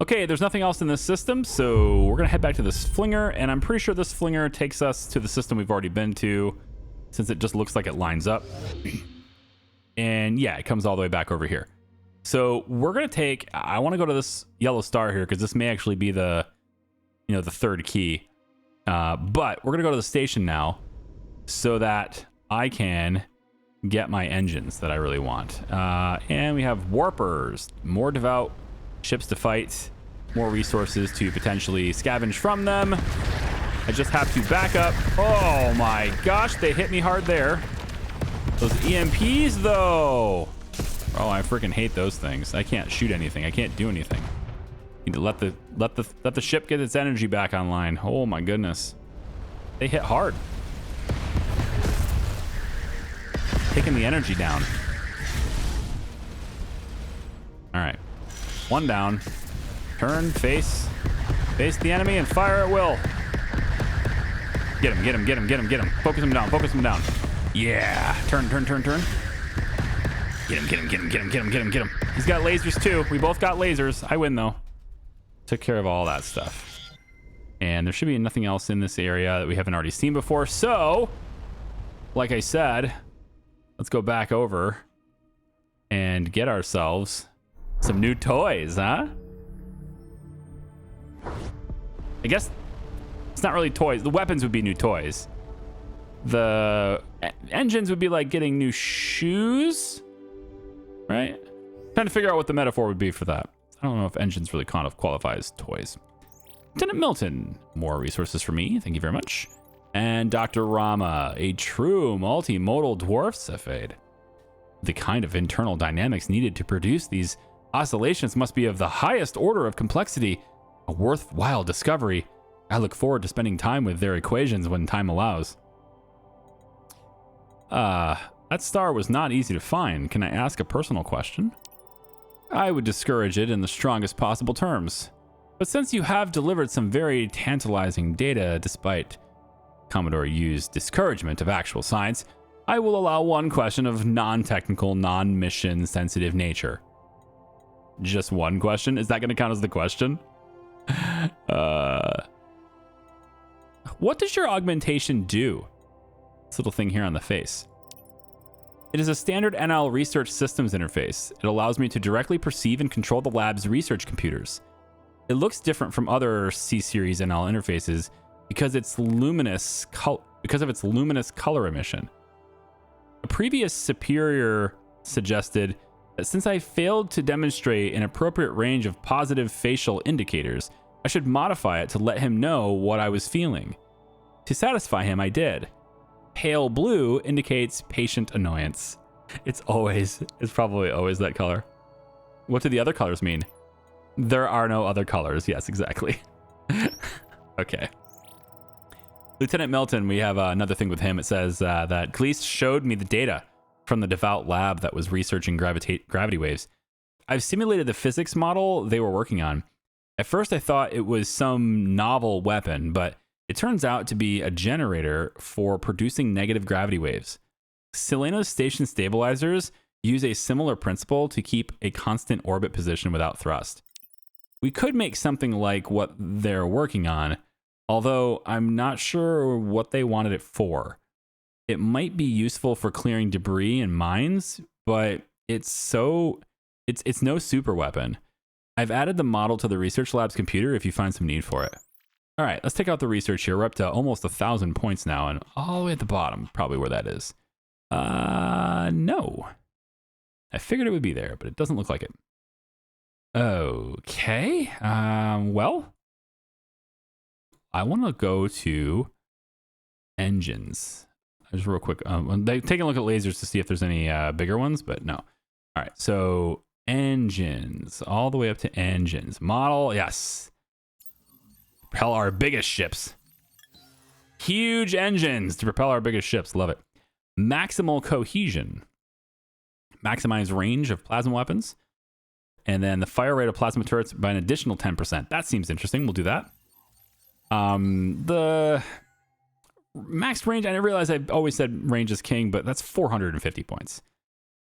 Okay, there's nothing else in this system, so we're going to head back to this flinger, and I'm pretty sure this flinger takes us to the system we've already been to, since it just looks like it lines up. And yeah, it comes all the way back over here. So we're going to take... I want to go to this yellow star here, because this may actually be the, the third key. But we're going to go to the station now, so that I can get my engines that I really want. And we have warpers, more devout ships to fight, more resources to potentially scavenge from them. I just have to back up. Oh my gosh, they hit me hard there. Those EMPs though. Oh, I freaking hate those things. I can't shoot anything. I can't do anything. Need to let the ship get its energy back online. Oh my goodness. They hit hard. Taking the energy down. All right. One down. Turn, face the enemy, and fire at will. Get him, get him, get him, get him, get him. Focus him down, focus him down. Yeah. Turn, turn, turn, turn. Get him, get him, get him, get him, get him, get him, get him. He's got lasers too. We both got lasers. I win though. Took care of all that stuff. And there should be nothing else in this area that we haven't already seen before. So, like I said, let's go back over and get ourselves some new toys, huh? I guess it's not really toys. The weapons would be new toys. The engines would be like getting new shoes, right? Trying to figure out what the metaphor would be for that. I don't know if engines really kind of qualify as toys. Lt Milton, more resources for me. Thank you very much. And Dr. Rama, a true multimodal dwarf cephade. The kind of internal dynamics needed to produce these oscillations must be of the highest order of complexity. A worthwhile discovery. I look forward to spending time with their equations when time allows. That star was not easy to find. Can I ask a personal question? I would discourage it in the strongest possible terms. But since you have delivered some very tantalizing data despite Commodore U's discouragement of actual science, I will allow one question of non-technical, non-mission sensitive nature. Just one question? Is that going to count as the question? What does your augmentation do? This little thing here on the face. It is a standard NL research systems interface. It allows me to directly perceive and control the lab's research computers. It looks different from other C-series NL interfaces because of its luminous color emission. A previous superior suggested that since I failed to demonstrate an appropriate range of positive facial indicators, I should modify it to let him know what I was feeling. To satisfy him, I did. Pale blue indicates patient annoyance. It's probably always that color. What do the other colors mean? There are no other colors. Yes, exactly. Okay. Lt Milton, we have another thing with him. It says that Cleese showed me the data from the devout lab that was researching gravity waves. I've simulated the physics model they were working on. At first, I thought it was some novel weapon, but it turns out to be a generator for producing negative gravity waves. Seleno's station stabilizers use a similar principle to keep a constant orbit position without thrust. We could make something like what they're working on, although I'm not sure what they wanted it for. It might be useful for clearing debris and mines, but it's no super weapon. I've added the model to the research lab's computer if you find some need for it. All right, let's take out the research here. We're up to almost 1,000 points now, and all the way at the bottom, probably where that is. No. I figured it would be there, but it doesn't look like it. Okay. Well, I want to go to engines. Just real quick. Taking a look at lasers to see if there's any bigger ones, but no. All right. So engines, all the way up to engines. Model, yes. Propel our biggest ships. Huge engines to propel our biggest ships. Love it. Maximal cohesion. Maximize range of plasma weapons. And then the fire rate of plasma turrets by an additional 10%. That seems interesting. We'll do that. The max range, I didn't realize I always said range is king, but that's 450 points.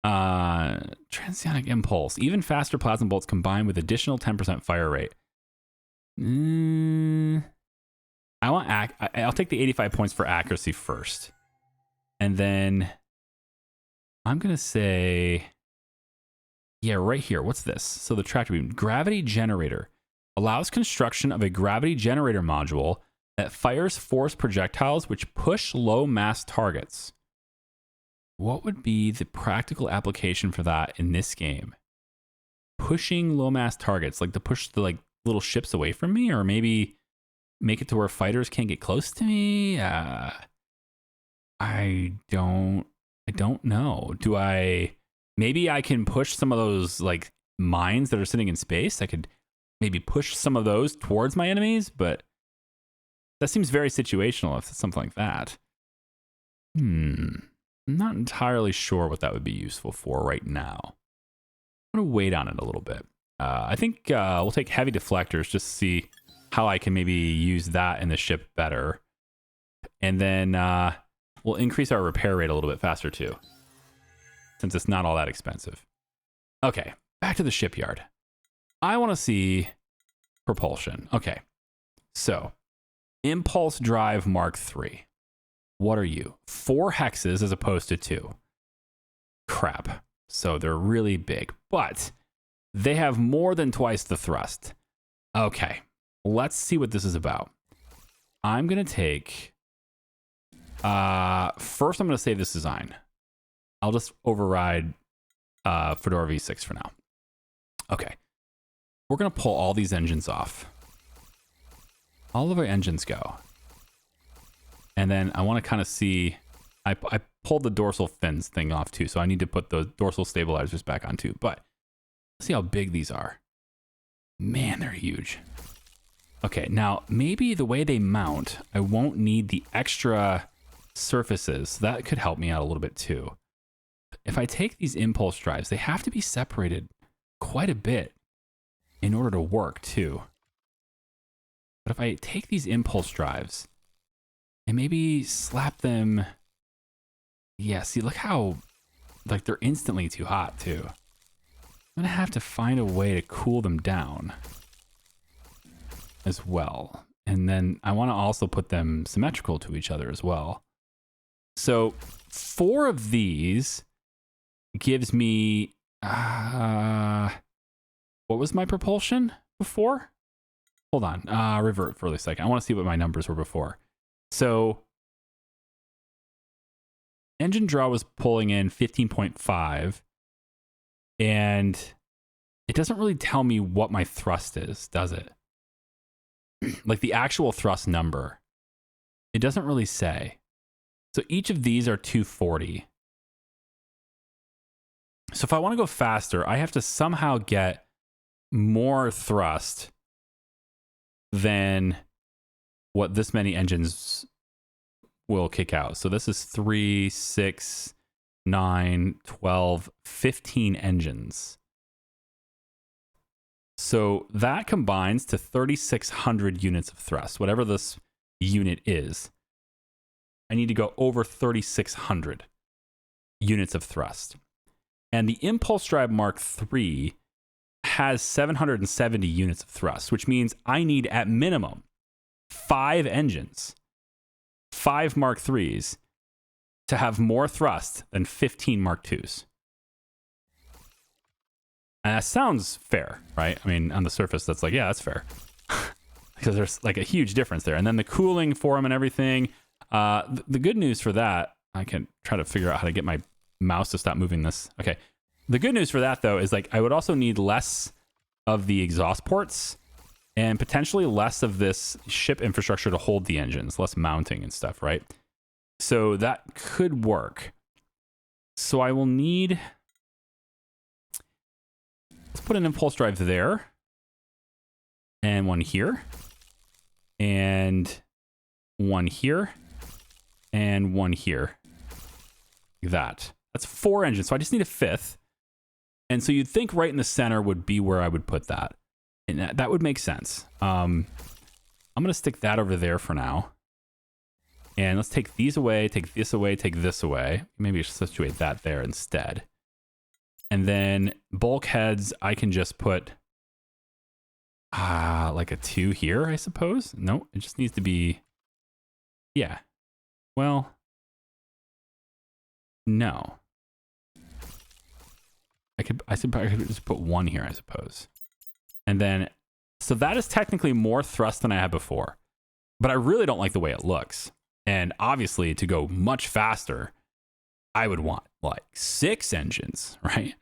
Transionic impulse. Even faster plasma bolts combined with additional 10% fire rate. I'll take the 85 points for accuracy first. And then I'm going to say, yeah, right here. What's this? So the tractor beam, gravity generator, allows construction of a gravity generator module that fires force projectiles which push low mass targets. What would be the practical application for that in this game? Pushing low mass targets, like to push the like little ships away from me, or maybe make it to where fighters can't get close to me. I don't know. Maybe I can push some of those like mines that are sitting in space. I could maybe push some of those towards my enemies, but that seems very situational if it's something like that. I'm not entirely sure what that would be useful for right now. I'm going to wait on it a little bit. I think we'll take heavy deflectors just to see how I can maybe use that in the ship better. And then we'll increase our repair rate a little bit faster too, since it's not all that expensive. Okay, back to the shipyard. I want to see propulsion. Okay, so impulse drive Mark III. What are you? 4 hexes as opposed to 2. Crap. So they're really big, but they have more than twice the thrust. Okay, let's see what this is about. I'm going to take... first, I'm going to save this design. I'll just override Fedora V6 for now. Okay. We're going to pull all these engines off. All of our engines go. And then I want to kind of see... I pulled the dorsal fins thing off too, so I need to put the dorsal stabilizers back on too. But let's see how big these are. Man, they're huge. Okay, now maybe the way they mount, I won't need the extra surfaces. That could help me out a little bit too. If I take these impulse drives, they have to be separated quite a bit in order to work too. But if I take these impulse drives and maybe slap them... Yeah, see, look how, like, they're instantly too hot, too. I'm gonna have to find a way to cool them down as well. And then I want to also put them symmetrical to each other as well. So 4 of these gives me, what was my propulsion before? Hold on, revert for a second. I want to see what my numbers were before. So engine draw was pulling in 15.5, and it doesn't really tell me what my thrust is, does it? Like the actual thrust number. It doesn't really say. So each of these are 240. So if I want to go faster, I have to somehow get more thrust than what this many engines will kick out. So this is 3, 6, 9, 12, 15 engines. So that combines to 3,600 units of thrust, whatever this unit is. I need to go over 3,600 units of thrust. And the Impulse Drive Mark III has 770 units of thrust, which means I need at minimum 5 engines, 5 Mark IIIs, to have more thrust than 15 Mark IIs. And that sounds fair, right? I mean, on the surface, that's like, yeah, that's fair. Because there's like a huge difference there. And then the cooling for them and everything. The good news for that, I can try to figure out how to get my mouse to stop moving this. Okay. The good news for that, though, is like I would also need less of the exhaust ports and potentially less of this ship infrastructure to hold the engines, less mounting and stuff, right? So that could work. So I will need... Let's put an impulse drive there. And one here. And one here. And one here. Like that. That's 4 engines. So I just need a 5th. And so you'd think right in the center would be where I would put that. And that would make sense. I'm going to stick that over there for now. And let's take these away, take this away, take this away. Maybe situate that there instead. And then bulkheads, I can just put, like a 2 here, I suppose. No, it just needs to be, yeah. Well, no. I could just put 1 here, I suppose. And then, so that is technically more thrust than I had before. But I really don't like the way it looks. And obviously, to go much faster, I would want like 6 engines, right?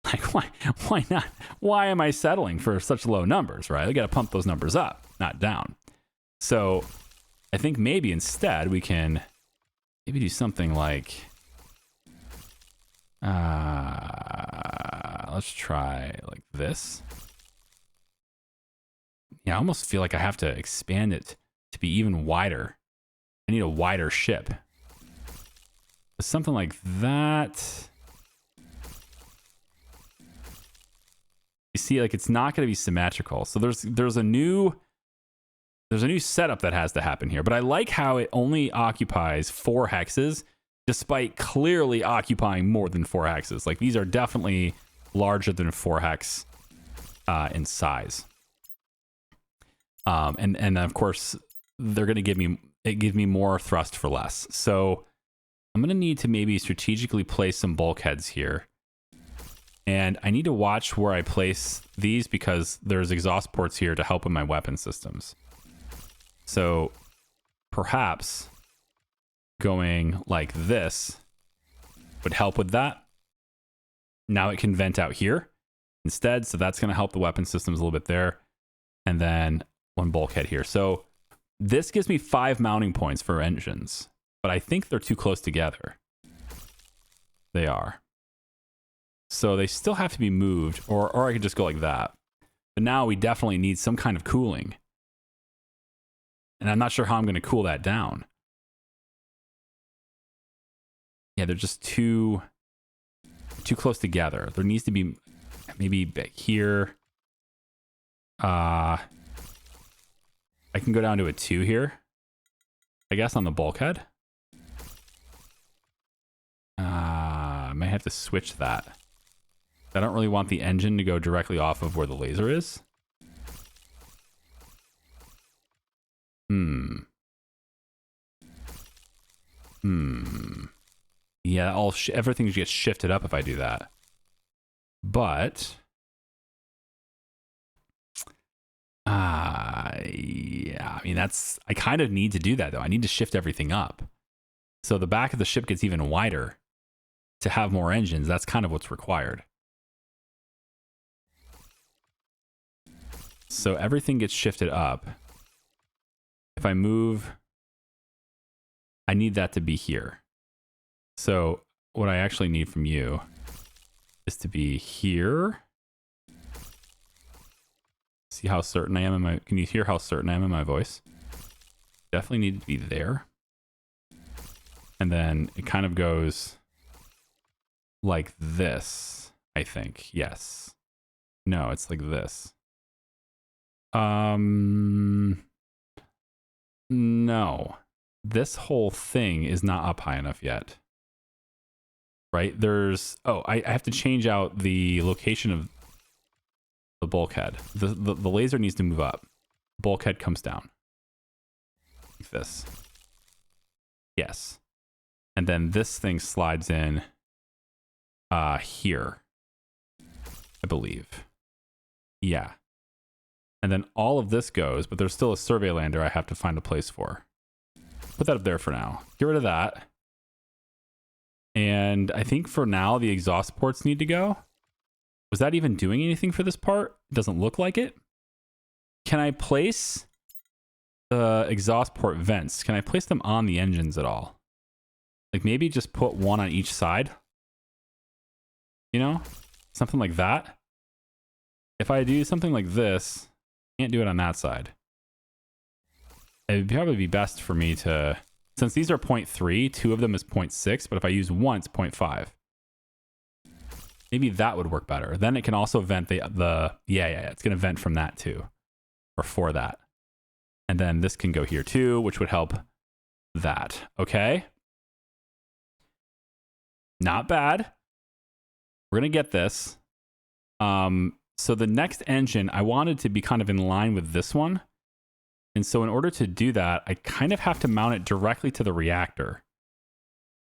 Like, why not? Why am I settling for such low numbers, right? I got to pump those numbers up, not down. So I think maybe instead we can maybe do something like, let's try like this. Yeah, I almost feel like I have to expand it to be even wider. I need a wider ship. Something like that. You see, like, it's not going to be symmetrical. So there's a new setup that has to happen here. But I like how it only occupies 4 hexes, despite clearly occupying more than 4 hexes. Like, these are definitely larger than 4 hex in size. And of course, they're going to give me more thrust for less. So I'm going to need to maybe strategically place some bulkheads here. And I need to watch where I place these because there's exhaust ports here to help with my weapon systems. So perhaps going like this would help with that. Now it can vent out here instead. So that's going to help the weapon systems a little bit there. And then 1 bulkhead here. So this gives me 5 mounting points for engines, but I think they're too close together. They are. So they still have to be moved, or I could just go like that. But now we definitely need some kind of cooling. And I'm not sure how I'm going to cool that down. Yeah, they're just too close together. There needs to be maybe back here. I can go down to a 2 here, I guess, on the bulkhead. I may have to switch that. I don't really want the engine to go directly off of where the laser is. Yeah, everything gets shifted up if I do that. But yeah, I mean, I kind of need to do that though. I need to shift everything up. So the back of the ship gets even wider to have more engines. That's kind of what's required. So everything gets shifted up. If I move, I need that to be here. So what I actually need from you is to be here. See how certain I am can you hear how certain I am in my voice? Definitely need to be there. And then it kind of goes like this, I think. Yes. No, it's like this. No. This whole thing is not up high enough yet. Right? I have to change out the location of the bulkhead. The laser needs to move up. Bulkhead comes down. Like this. Yes. And then this thing slides in here, I believe. Yeah. And then all of this goes, but there's still a survey lander I have to find a place for. Put that up there for now. Get rid of that. And I think for now, the exhaust ports need to go. Was that even doing anything for this part? It doesn't look like it. Can I place the exhaust port vents? Can I place them on the engines at all? Like maybe just put 1 on each side? You know? Something like that. If I do something like this, can't do it on that side. It'd probably be best for me to, since these are 0.3, 2 of them is 0.6, but if I use 1, it's 0.5. Maybe that would work better. Then it can also vent yeah, it's going to vent from that too, or for that. And then this can go here too, which would help that. Okay. Not bad. We're going to get this. So the next engine, I wanted to be kind of in line with this one. And so in order to do that, I kind of have to mount it directly to the reactor,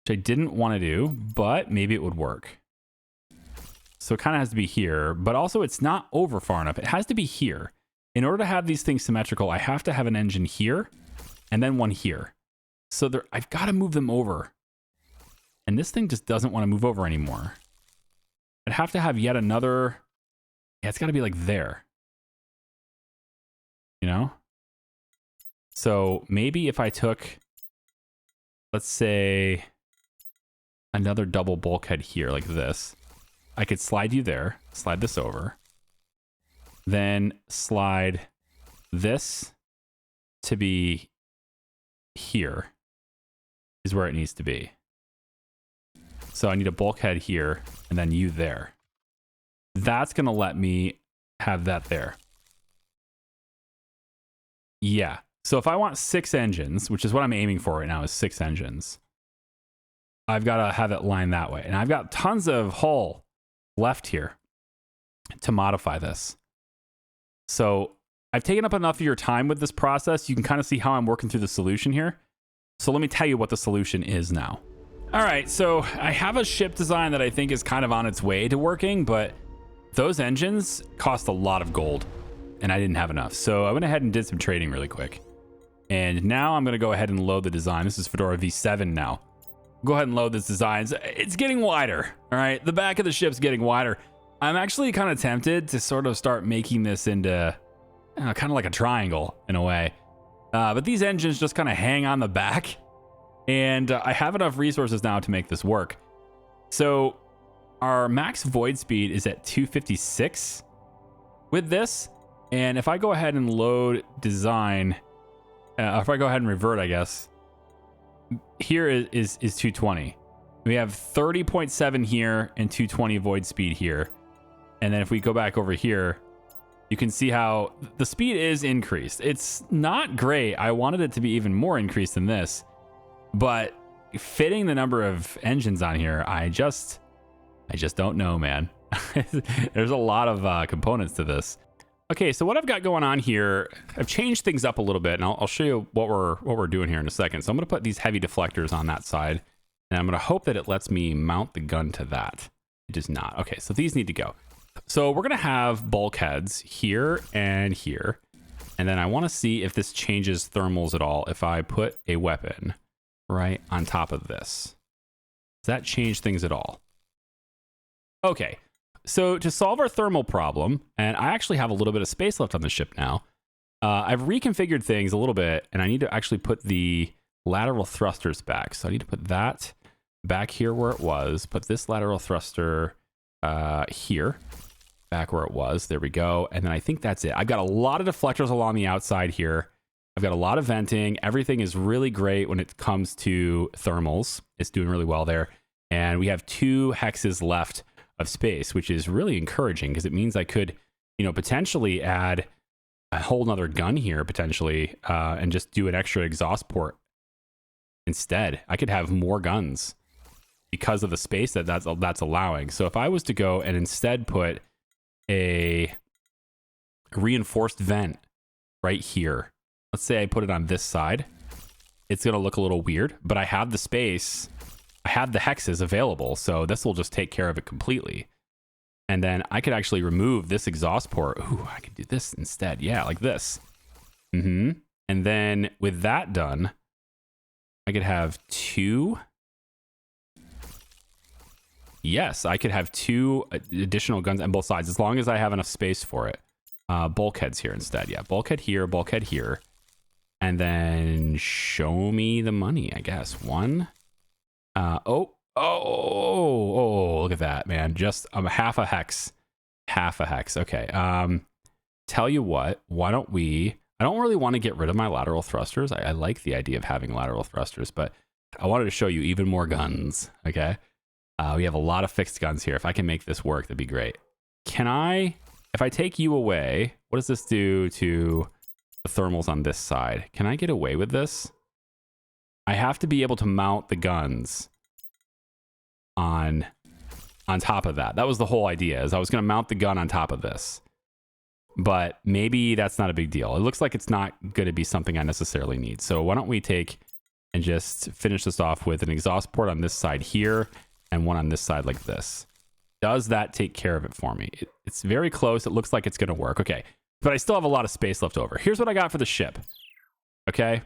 which I didn't want to do, but maybe it would work. So it kind of has to be here, but also it's not over far enough. It has to be here. In order to have these things symmetrical, I have to have an engine here and then one here. So I've got to move them over. And this thing just doesn't want to move over anymore. I'd have to have yet another... Yeah, it's got to be like there. You know? So maybe if I took, let's say, another double bulkhead here like this, I could slide you there, slide this over, then slide this to be here is where it needs to be. So I need a bulkhead here and then you there. That's going to let me have that there. Yeah. So if I want 6 engines, which is what I'm aiming for right now, is 6 engines, I've got to have it lined that way. And I've got tons of hull left here to modify this. So I've taken up enough of your time with this process. You can kind of see how I'm working through the solution here. So let me tell you what the solution is now. All right, so I have a ship design that I think is kind of on its way to working, but those engines cost a lot of gold and I didn't have enough. So I went ahead and did some trading really quick. And now I'm going to go ahead and load the design. This is Fedora V7 now. Go ahead and load this design. It's getting wider. All right, the back of the ship's getting wider. I'm actually kind of tempted to sort of start making this into kind of like a triangle in a way. But these engines just kind of hang on the back. And I have enough resources now to make this work. So our max void speed is at 256 with this. And if I go ahead and load design, if I go ahead and revert, I guess, here is 220. We have 30.7 here and 220 void speed here. And then if we go back over here, you can see how the speed is increased. It's not great. I wanted it to be even more increased than this. But fitting the number of engines on here, I just don't know, man. There's a lot of components to this. Okay, so what I've got going on here, I've changed things up a little bit, and I'll show you what we're doing here in a second. So I'm going to put these heavy deflectors on that side, and I'm going to hope that it lets me mount the gun to that. It does not. Okay, so these need to go. So we're going to have bulkheads here and here, and then I want to see if this changes thermals at all if I put a weapon right on top of this. Does that change things at all? Okay, so to solve our thermal problem, and I actually have a little bit of space left on the ship now, I've reconfigured things a little bit, and I need to actually put the lateral thrusters back. So I need to put that back here where it was, put this lateral thruster here, back where it was. There we go. And then I think that's it. I've got a lot of deflectors along the outside here. I've got a lot of venting. Everything is really great when it comes to thermals. It's doing really well there. And we have 2 hexes left of space, which is really encouraging because it means I could, potentially add a whole nother gun here potentially, and just do an extra exhaust port instead. I could have more guns because of the space that's allowing. So if I was to go and instead put a reinforced vent right here, let's say I put it on this side, it's going to look a little weird, but I have the space. I have the hexes available, so this will just take care of it completely. And then I could actually remove this exhaust port. Ooh, I could do this instead. Yeah, like this. And then with that done, I could have 2. Yes, I could have 2 additional guns on both sides as long as I have enough space for it. Bulkheads here instead. Yeah, bulkhead here, bulkhead here. And then show me the money, I guess. 1. Oh, look at that, man. Just half a hex. Okay. Tell you what, why don't we, I don't really want to get rid of my lateral thrusters. I like the idea of having lateral thrusters, but I wanted to show you even more guns. Okay. We have a lot of fixed guns here. If I can make this work, that'd be great. If I take you away, what does this do to the thermals on this side? Can I get away with this? I have to be able to mount the guns on on top of that. That was the whole idea, is I was going to mount the gun on top of this. But maybe that's not a big deal. It looks like it's not going to be something I necessarily need. So why don't we take and just finish this off with an exhaust port on this side here and one on this side like this. Does that take care of it for me? It's very close. It looks like it's going to work. Okay. But I still have a lot of space left over. Here's what I got for the ship. Okay.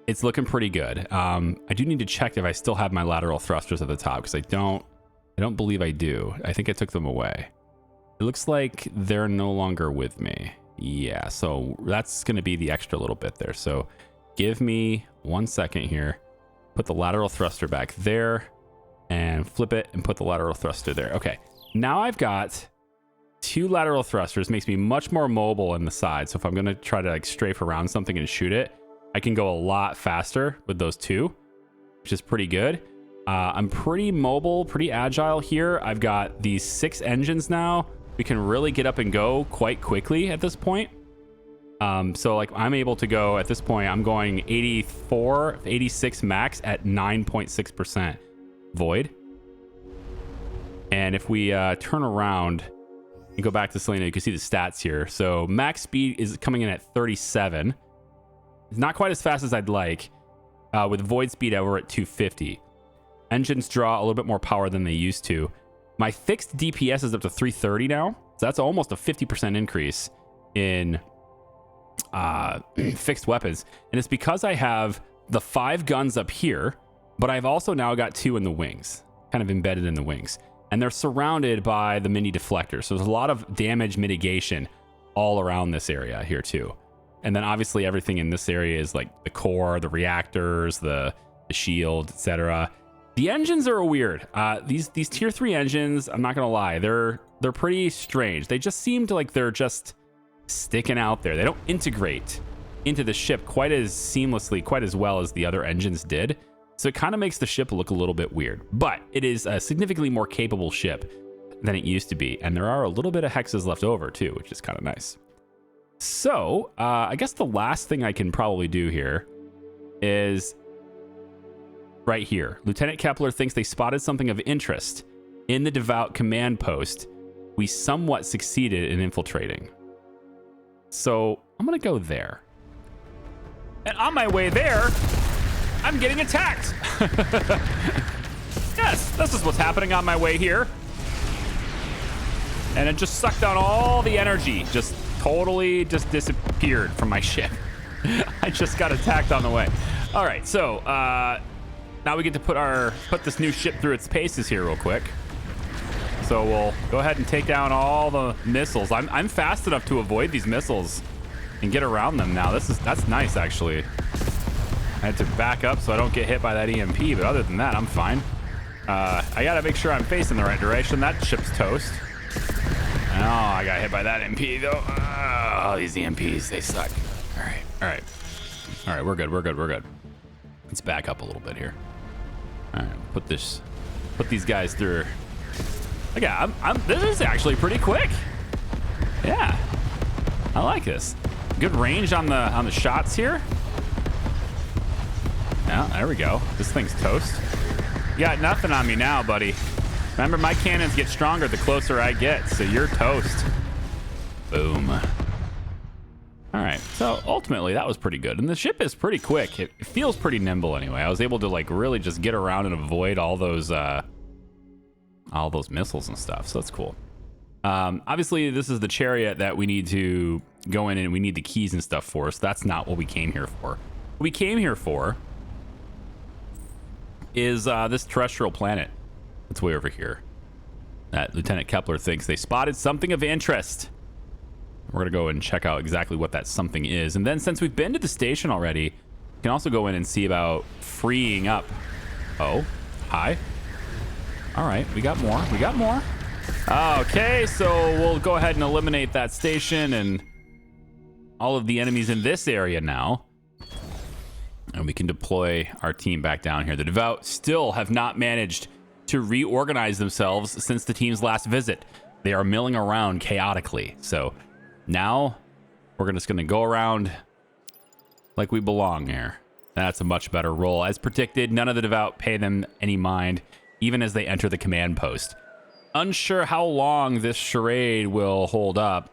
It's looking pretty good. I do need to check if I still have my lateral thrusters at the top, because I don't believe I do. I think I took them away. It looks like they're no longer with me. Yeah, so that's going to be the extra little bit there. So give me 1 second here. Put the lateral thruster back there and flip it and put the lateral thruster there. Okay, now I've got 2 lateral thrusters. Makes me much more mobile in the side. So if I'm going to try to like strafe around something and shoot it, I can go a lot faster with those 2, which is pretty good. I'm pretty mobile, pretty agile here. I've got these 6 engines now. We can really get up and go quite quickly at this point. So like I'm able to go at this point, I'm going 84, 86 max at 9.6% void. And if we turn around and go back to Selena, you can see the stats here. So max speed is coming in at 37. It's not quite as fast as I'd like, with void speed over at 250. Engines draw a little bit more power than they used to. My fixed DPS is up to 330 now. So that's almost a 50% increase in fixed weapons. And it's because I have the 5 guns up here, but I've also now got 2 in the wings, kind of embedded in the wings. And they're surrounded by the mini deflectors. So there's a lot of damage mitigation all around this area here too. And then obviously everything in this area is like the core, the reactors, the shield, etc. The engines are weird. These tier 3 engines, I'm not gonna lie, they're pretty strange. They just seem to like they're just sticking out there. They don't integrate into the ship quite as seamlessly, quite as well as the other engines did. So it kind of makes the ship look a little bit weird. But it is a significantly more capable ship than it used to be. And there are a little bit of hexes left over too, which is kind of nice. So I guess the last thing I can probably do here is right here. Lieutenant Kepler thinks they spotted something of interest in the Devout command post. We somewhat succeeded in infiltrating. So I'm going to go there. And on my way there, I'm getting attacked. Yes, this is what's happening on my way here. And it just sucked out all the energy. Just totally just disappeared from my ship. I just got attacked on the way. All right, so now we get to put this new ship through its paces here real quick. So we'll go ahead and take down all the missiles. I'm fast enough to avoid these missiles and get around them now. That's nice, actually. I had to back up so I don't get hit by that EMP, but other than that, I'm fine. I gotta make sure I'm facing the right direction. That ship's toast. Oh, I got hit by that EMP though. Oh, these EMPs, they suck. All right, we're good. Let's back up a little bit here. All right, put these guys through. Okay, this is actually pretty quick. Yeah, I like this. Good range on the shots here. Yeah, there we go. This thing's toast. You got nothing on me now, buddy. Remember, my cannons get stronger the closer I get, so you're toast. Boom. All right, so ultimately that was pretty good. And the ship is pretty quick. It feels pretty nimble anyway. I was able to like really just get around and avoid all those missiles and stuff, so that's cool. Obviously, this is the Chariot that we need to go in and we need the keys and stuff for, so that's not what we came here for. What we came here for is this terrestrial planet that's way over here that Lieutenant Kepler thinks they spotted something of interest. We're gonna go and check out exactly what that something is, and then since we've been to the station already, we can also go in and see about freeing up. Oh, hi. All right, we got more. Okay, so we'll go ahead and eliminate that station and all of the enemies in this area now. And we can deploy our team back down here. The Devout still have not managed to reorganize themselves since the team's last visit. They are milling around chaotically. So now we're just going to go around like we belong here. That's a much better roll. As predicted, none of the Devout pay them any mind. even as they enter the command post. Unsure how long this charade will hold up,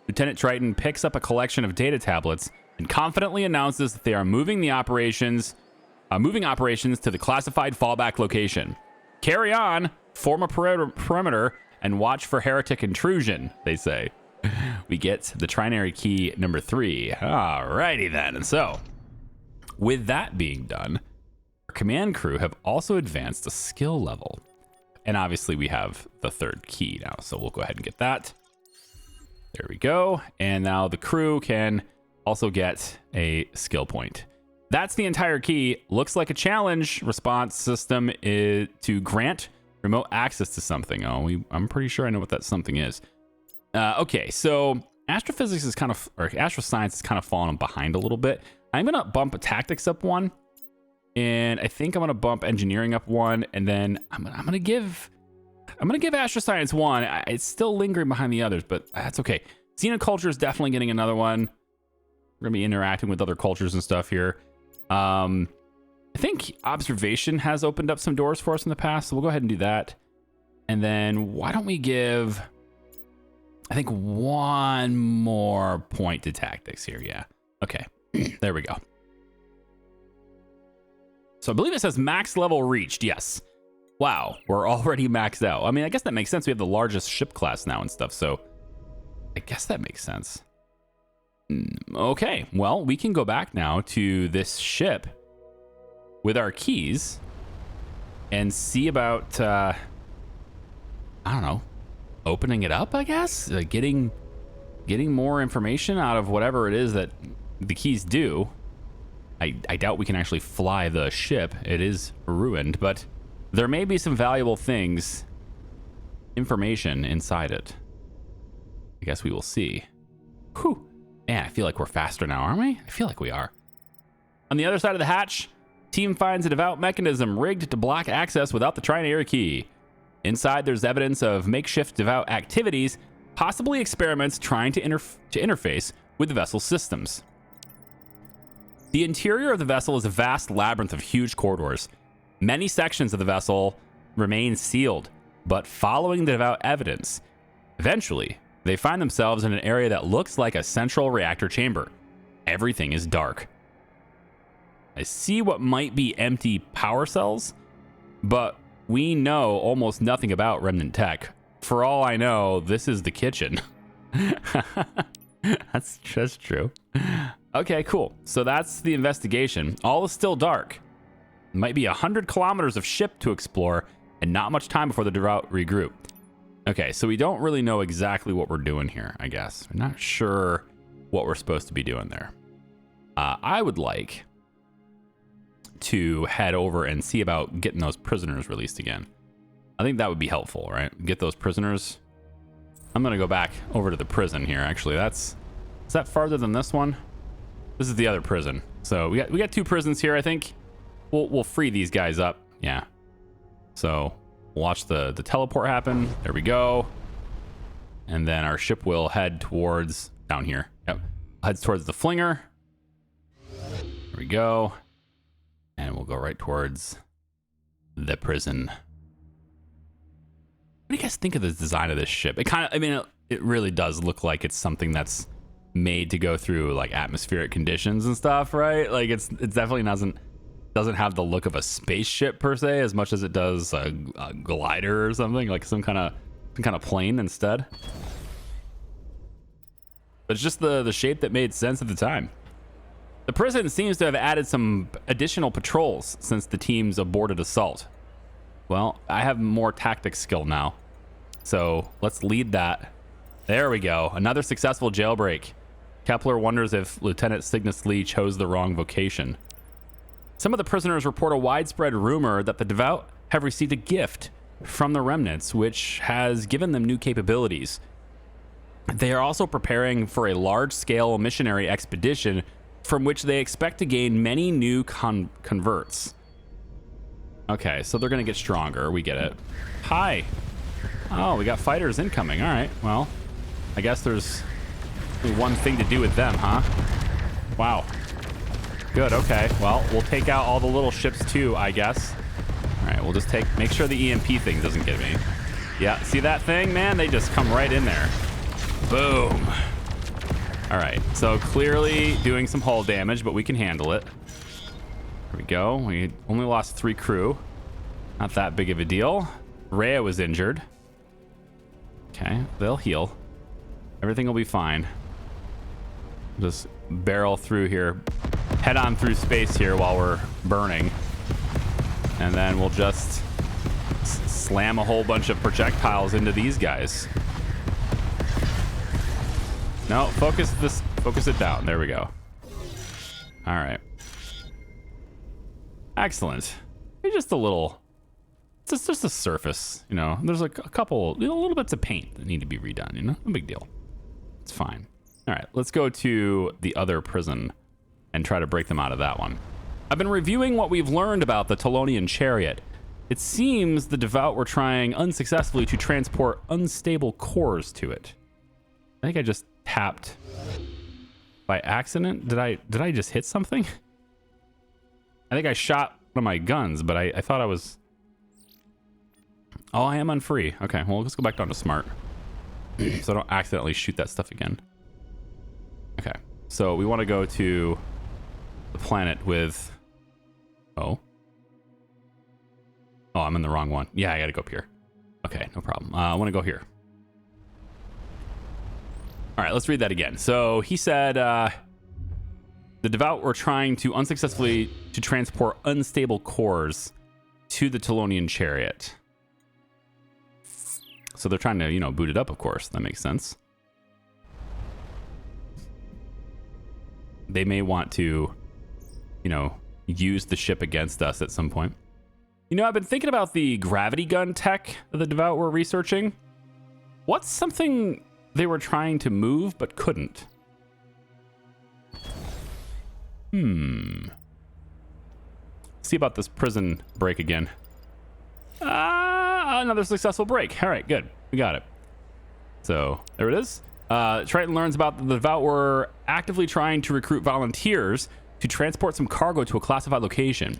Lieutenant Triton picks up a collection of data tablets and confidently announces that they are moving operations to the classified fallback location. Carry on, form a perimeter, and watch for heretic intrusion, they say. We get the trinary key number 3. Alrighty then. And so, with that being done, our command crew have also advanced a skill level. And obviously we have the 3rd key now, so we'll go ahead and get that. There we go. And now the crew can also get a skill point. That's the entire key. Looks like a challenge response system is to grant remote access to something. I'm pretty sure I know what that something is. Okay, so astrophysics is or astroscience is kind of falling behind a little bit. I'm gonna bump tactics up 1, and I think I'm gonna bump engineering up 1, and then I'm gonna give astroscience 1. It's still lingering behind the others, but that's okay. Xenoculture is definitely getting another one. We're gonna be interacting with other cultures and stuff here. I think observation has opened up some doors for us in the past, so we'll go ahead and do that. And then why don't we give, I think, 1 more point to tactics here. Yeah. Okay. There we go. So I believe it says max level reached. Yes. Wow. We're already maxed out. I mean, I guess that makes sense. We have the largest ship class now and stuff. So I guess that makes sense. Okay. Well, we can go back now to this ship with our keys and see about, I don't know, opening it up, I guess? Getting more information out of whatever it is that the keys do. I doubt we can actually fly the ship. It is ruined, but there may be some valuable things, information inside it. I guess we will see. Whew. Man, I feel like we're faster now, aren't we? I feel like we are. On the other side of the hatch, team finds a devout mechanism rigged to block access without the trinary key. Inside, there's evidence of makeshift devout activities, possibly experiments trying to interface with the vessel's systems. The interior of the vessel is a vast labyrinth of huge corridors. Many sections of the vessel remain sealed, but following the devout evidence, eventually, they find themselves in an area that looks like a central reactor chamber. Everything is dark. I see what might be empty power cells, but we know almost nothing about remnant tech. For all I know, this is the kitchen. That's just true. Okay, cool. So that's the investigation. All is still dark. It might be 100 kilometers of ship to explore and not much time before the devout regroup. Okay, so we don't really know exactly what we're doing here, I guess. We're not sure what we're supposed to be doing there. I would like to head over and see about getting those prisoners released again. I think that would be helpful, right? Get those prisoners. I'm gonna go back over to the prison here. Actually, is that farther than this one? This is the other prison. So we got 2 prisons here. I think we'll free these guys up. Yeah. So watch the teleport happen. There we go. And then our ship will head towards down here. Yep. Heads towards the flinger. There we go. And we'll go right towards the prison. What do you guys think of the design of this ship? It really does look like it's something that's made to go through like atmospheric conditions and stuff, right? Like it definitely doesn't have the look of a spaceship per se, as much as it does a glider or something, like some kind of plane instead. But it's just the shape that made sense at the time. The prison seems to have added some additional patrols since the team's aborted assault. Well, I have more tactics skill now, so let's lead that. There we go. Another successful jailbreak. Kepler wonders if Lieutenant Cygnus Lee chose the wrong vocation. Some of the prisoners report a widespread rumor that the devout have received a gift from the remnants, which has given them new capabilities. They are also preparing for a large-scale missionary expedition from which they expect to gain many new converts. Okay, so they're going to get stronger. We get it. Hi. Oh, we got fighters incoming. All right, well, I guess there's only one thing to do with them, huh? Wow. Good, okay. Well, we'll take out all the little ships too, I guess. All right, we'll just make sure the EMP thing doesn't get me. Yeah, see that thing, man? They just come right in there. Boom. All right, so clearly doing some hull damage, but we can handle it. There we go. We only lost 3 crew. Not that big of a deal. Rhea was injured. Okay, they'll heal. Everything will be fine. Just barrel through here. Head on through space here while we're burning. And then we'll just slam a whole bunch of projectiles into these guys. No, focus it down. There we go. All right. Excellent. Maybe just a little, it's just a surface, you know. There's like a couple, little bits of paint that need to be redone, you know. No big deal. It's fine. All right, let's go to the other prison and try to break them out of that one. I've been reviewing what we've learned about the Telonian Chariot. It seems the Devout were trying unsuccessfully to transport unstable cores to it. I think I just tapped by accident. Did I just hit something? I think I shot one of my guns, but I thought I was... Oh, I am unfree. Okay, well, let's go back down to smart. So I don't accidentally shoot that stuff again. Okay, so we want to go to the planet with... Oh, I'm in the wrong one. Yeah, I gotta go up here. Okay, no problem. I want to go here. All right, let's read that again. So he said the Devout were trying to unsuccessfully to transport unstable cores to the Telonian Chariot. So they're trying to, you know, boot it up, of course. That makes sense. They may want to, you know, use the ship against us at some point. You know, I've been thinking about the gravity gun tech that the Devout were researching. What's something they were trying to move but couldn't? See about this prison break again. Another successful break. All right, good. We got it. So there it is. Triton learns about the Devout were actively trying to recruit volunteers to transport some cargo to a classified location.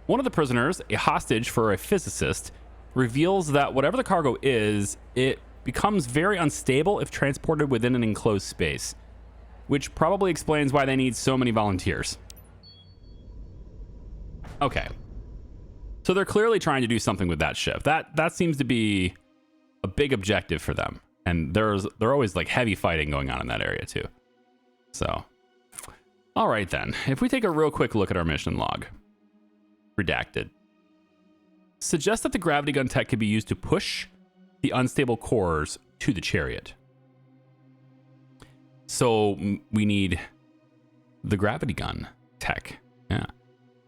One of the prisoners, a hostage for a physicist, reveals that whatever the cargo is, it becomes very unstable if transported within an enclosed space, which probably explains why they need so many volunteers. Okay. So they're clearly trying to do something with that ship. That seems to be a big objective for them. And they're always like heavy fighting going on in that area too. So, all right then. If we take a real quick look at our mission log. Redacted. Suggests that the gravity gun tech could be used to push the unstable cores to the Chariot. So we need the gravity gun tech. Yeah.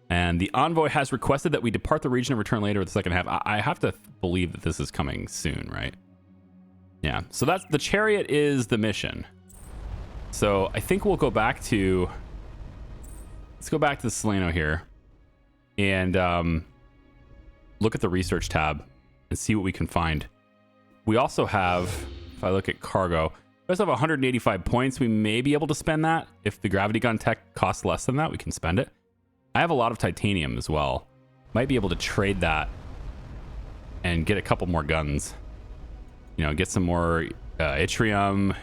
And the envoy has requested that we depart the region and return later with the second half. I have to believe that this is coming soon, right? Yeah. So that's the Chariot is the mission. So I think we'll go back to... Let's go back to the Solano here. And look at the research tab and see what we can find. We also have, if I look at cargo, we also have 185 points. We may be able to spend that. If the gravity gun tech costs less than that, we can spend it. I have a lot of titanium as well. Might be able to trade that and get a couple more guns. You know, get some more yttrium,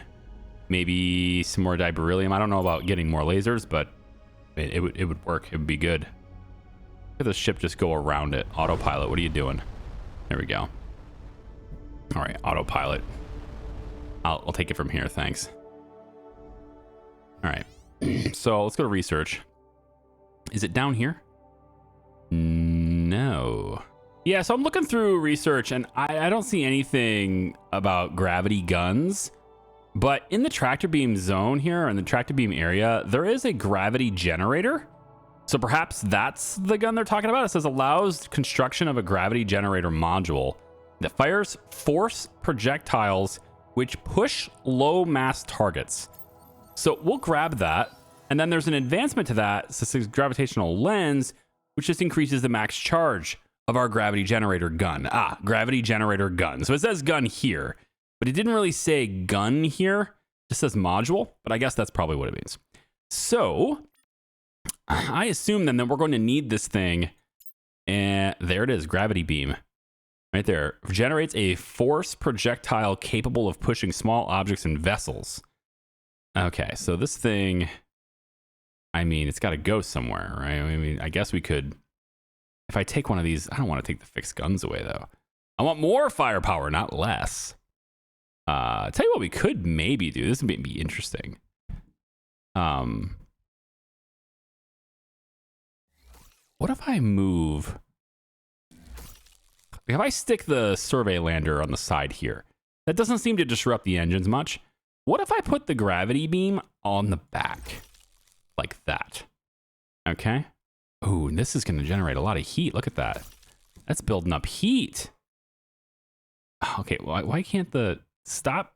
maybe some more diberyllium. I don't know about getting more lasers, but it would work. It would be good. Look at the ship just go around it. Autopilot, what are you doing? There we go. All right, autopilot. I'll take it from here, thanks. All right, so let's go to research. Is it down here? No. Yeah, so I'm looking through research and I don't see anything about gravity guns. But in the tractor beam zone here, in the tractor beam area, there is a gravity generator. So perhaps that's the gun they're talking about. It says allows construction of a gravity generator module that fires force projectiles which push low mass targets. So we'll grab that. And then there's an advancement to that. So it says gravitational lens, which just increases the max charge of our gravity generator gun. Gravity generator gun. So it says gun here, but it didn't really say gun here. It says module, but I guess that's probably what it means. So I assume then that we're going to need this thing And there it is, gravity beam. Right there. Generates a force projectile capable of pushing small objects and vessels. Okay, so this thing, I mean, it's got to go somewhere, right? I mean, I guess we could, if I take one of these, I don't want to take the fixed guns away, though. I want more firepower, not less. Tell you what we could maybe do. This would be interesting. What if I move... If I stick the survey lander on the side here, that doesn't seem to disrupt the engines much. What if I put the gravity beam on the back? Like that. Okay. Ooh, and this is going to generate a lot of heat. Look at that. That's building up heat. Okay, why can't the... Stop.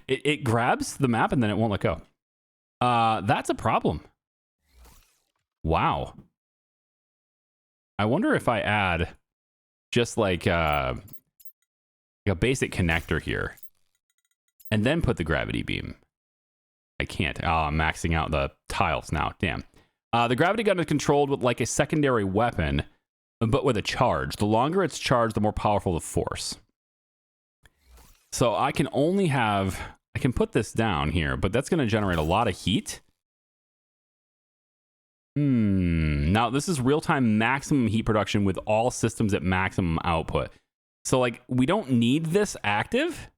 It grabs the map and then it won't let go. That's a problem. Wow. I wonder if I add just like a basic connector here and then put the gravity beam. I can't. Oh, I'm maxing out the tiles now. Damn. The gravity gun is controlled with like a secondary weapon, but with a charge. The longer it's charged, the more powerful the force. So I can only have, I can put this down here, but that's going to generate a lot of heat. Now this is real-time maximum heat production with all systems at maximum output. So like we don't need this active,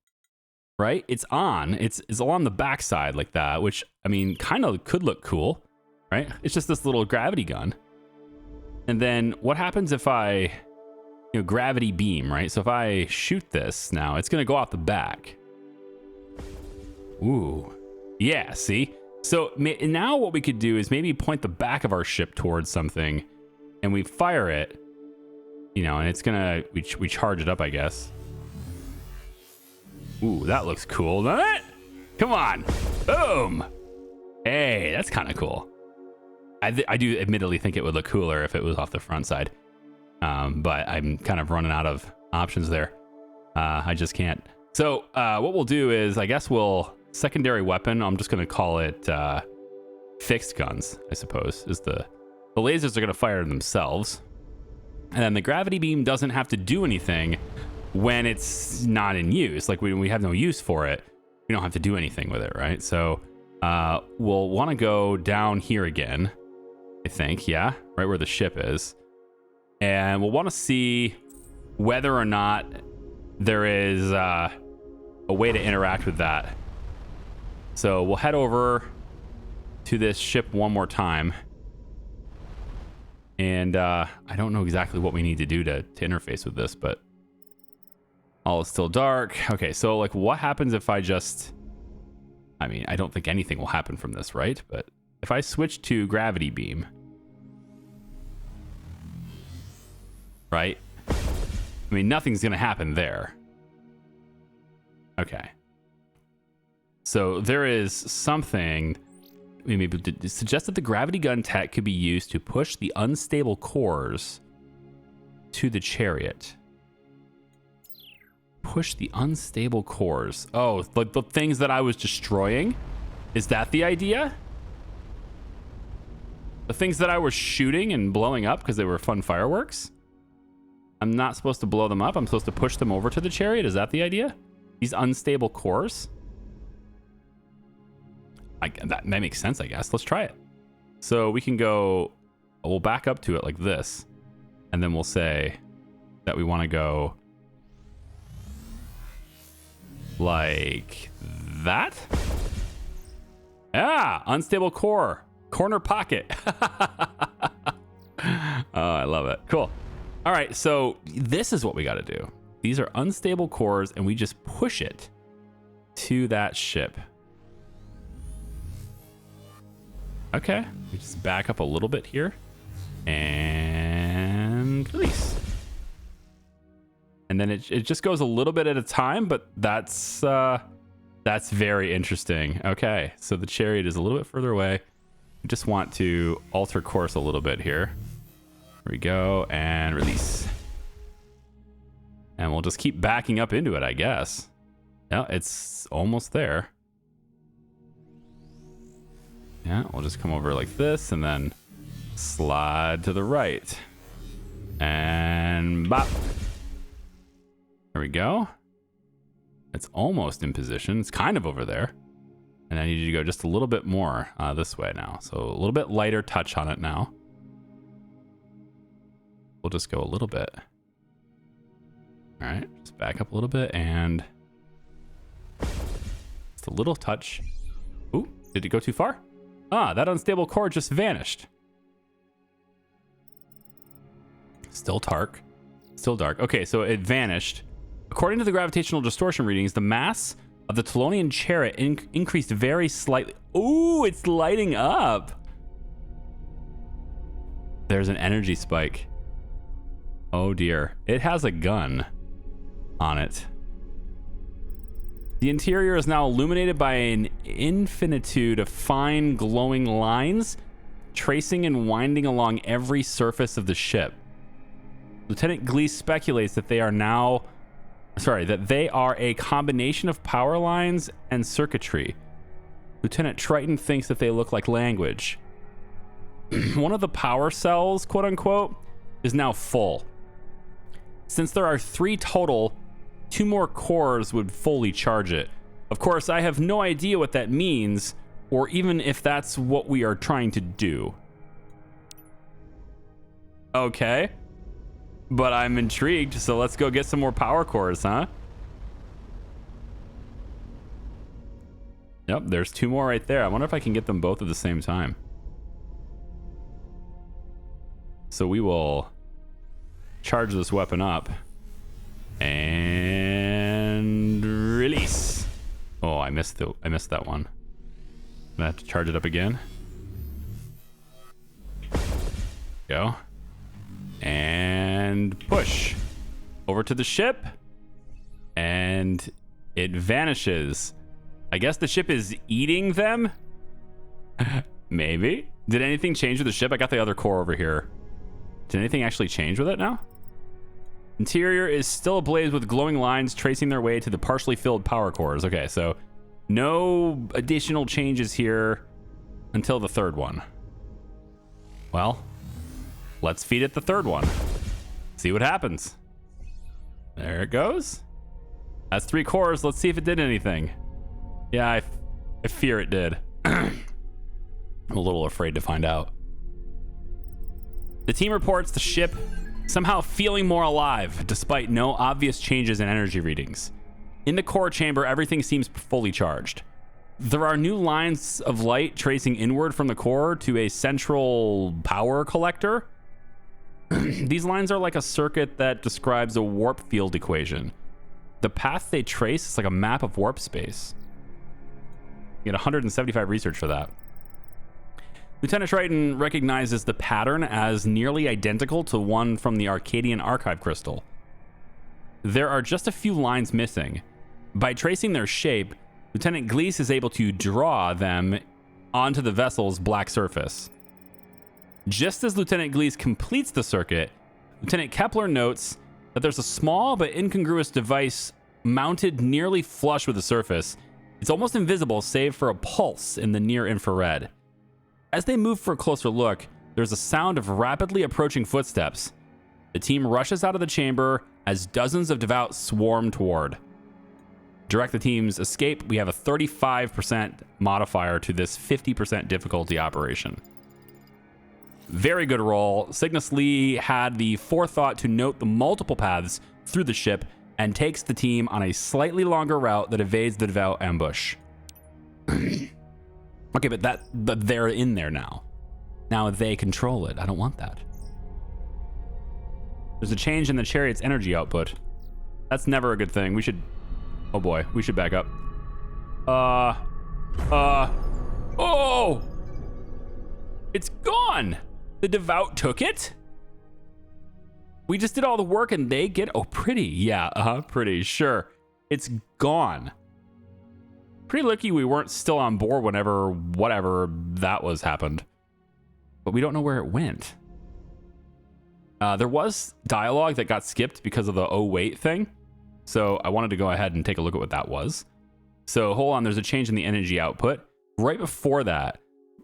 right? It's on, it's along the backside like that, which I mean, kind of could look cool, right? It's just this little gravity gun. And then what happens if I, you know, gravity beam, right? So if I shoot this now, it's going to go off the back. Ooh. Yeah, see? So now what we could do is maybe point the back of our ship towards something and we fire it, you know, and it's going to, we charge it up, I guess. Ooh, that looks cool, doesn't it? Come on. Boom. Hey, that's kind of cool. I do admittedly think it would look cooler if it was off the front side. But I'm kind of running out of options there. I just can't. So what we'll do is, I guess we'll secondary weapon. I'm just going to call it fixed guns, I suppose. Is the lasers are going to fire themselves. And then the gravity beam doesn't have to do anything when it's not in use. Like when we have no use for it, we don't have to do anything with it, right? So we'll want to go down here again, I think. Yeah, right where the ship is. And we'll want to see whether or not there is a way to interact with that. So we'll head over to this ship one more time. And I don't know exactly what we need to do to interface with this, but all is still dark. Okay, so like what happens if I just... I mean, I don't think anything will happen from this, right? But if I switch to gravity beam... Right? I mean, nothing's going to happen there. Okay. So there is something... We maybe suggest that the gravity gun tech could be used to push the unstable cores to the Chariot. Push the unstable cores. Oh, like the things that I was destroying? Is that the idea? The things that I was shooting and blowing up because they were fun fireworks? I'm not supposed to blow them up. I'm supposed to push them over to the Chariot. Is that the idea? These unstable cores? That makes sense, I guess. Let's try it. So we can go, we'll back up to it like this. And then we'll say that we want to go like that. Yeah, unstable core, corner pocket. Oh, I love it. Cool. All right, so this is what we got to do. These are unstable cores, and we just push it to that ship. Okay, we just back up a little bit here and release. And then it just goes a little bit at a time, but that's very interesting. Okay, so the Chariot is a little bit further away. We just want to alter course a little bit here. Here we go, and release. And we'll just keep backing up into it, I guess. Yeah, it's almost there. Yeah, we'll just come over like this and then slide to the right. And bop. There we go. It's almost in position. It's kind of over there. And I need you to go just a little bit more this way now. So a little bit lighter touch on it now. We'll just go a little bit. All right, just back up a little bit and just a little touch. Ooh, did it go too far? Ah, that unstable core just vanished. Still dark. Still dark. Okay, so it vanished. According to the gravitational distortion readings, the mass of the Telonian Chariot increased very slightly. Ooh, it's lighting up. There's an energy spike. Oh dear. It has a gun on it. The interior is now illuminated by an infinitude of fine glowing lines, tracing and winding along every surface of the ship. Lieutenant Glees speculates that they are a combination of power lines and circuitry. Lieutenant Triton thinks that they look like language. One of the power cells, quote unquote, is now full. Since there are 3 total, 2 more cores would fully charge it. Of course, I have no idea what that means, or even if that's what we are trying to do. Okay. But I'm intrigued, so let's go get some more power cores, huh? Yep, there's 2 more right there. I wonder if I can get them both at the same time. So we will charge this weapon up and release. Oh, I missed that one. I'm gonna have to charge it up again. Go. And push over to the ship, and it vanishes. I guess the ship is eating them. Maybe. Did anything change with the ship? I got the other core over here. Did anything actually change with it now? Interior is still ablaze with glowing lines tracing their way to the partially filled power cores. Okay, so no additional changes here until the 3rd one. Well, let's feed it the 3rd one. See what happens. There it goes. That's 3 cores. Let's see if it did anything. Yeah, I fear it did. I'm a little afraid to find out. The team reports the ship somehow feeling more alive, despite no obvious changes in energy readings. In the core chamber, everything seems fully charged. There are new lines of light tracing inward from the core to a central power collector. These lines are like a circuit that describes a warp field equation. The path they trace is like a map of warp space. You get 175 research for that. Lieutenant Triton recognizes the pattern as nearly identical to one from the Arcadian archive crystal. There are just a few lines missing. By tracing their shape, Lieutenant Glees is able to draw them onto the vessel's black surface. Just as Lieutenant Glees completes the circuit, Lieutenant Kepler notes that there's a small but incongruous device mounted nearly flush with the surface. It's almost invisible save for a pulse in the near infrared. As they move for a closer look, there's a sound of rapidly approaching footsteps. The team rushes out of the chamber as dozens of devout swarm toward. Direct the team's escape. We have a 35% modifier to this 50% difficulty operation. Very good roll. Cygnus Lee had the forethought to note the multiple paths through the ship and takes the team on a slightly longer route that evades the devout ambush. Okay, but they're in there now. Now they control it. I don't want that. There's a change in the Chariot's energy output. That's never a good thing. We should... Oh boy, we should back up. Oh! It's gone! The devout took it? We just did all the work and they get... Oh, pretty. Yeah, pretty. Sure. It's gone. Pretty lucky we weren't still on board whenever whatever that was happened. But we don't know where it went. There was dialogue that got skipped because of the oh wait thing. So I wanted to go ahead and take a look at what that was. So hold on, there's a change in the energy output. Right before that,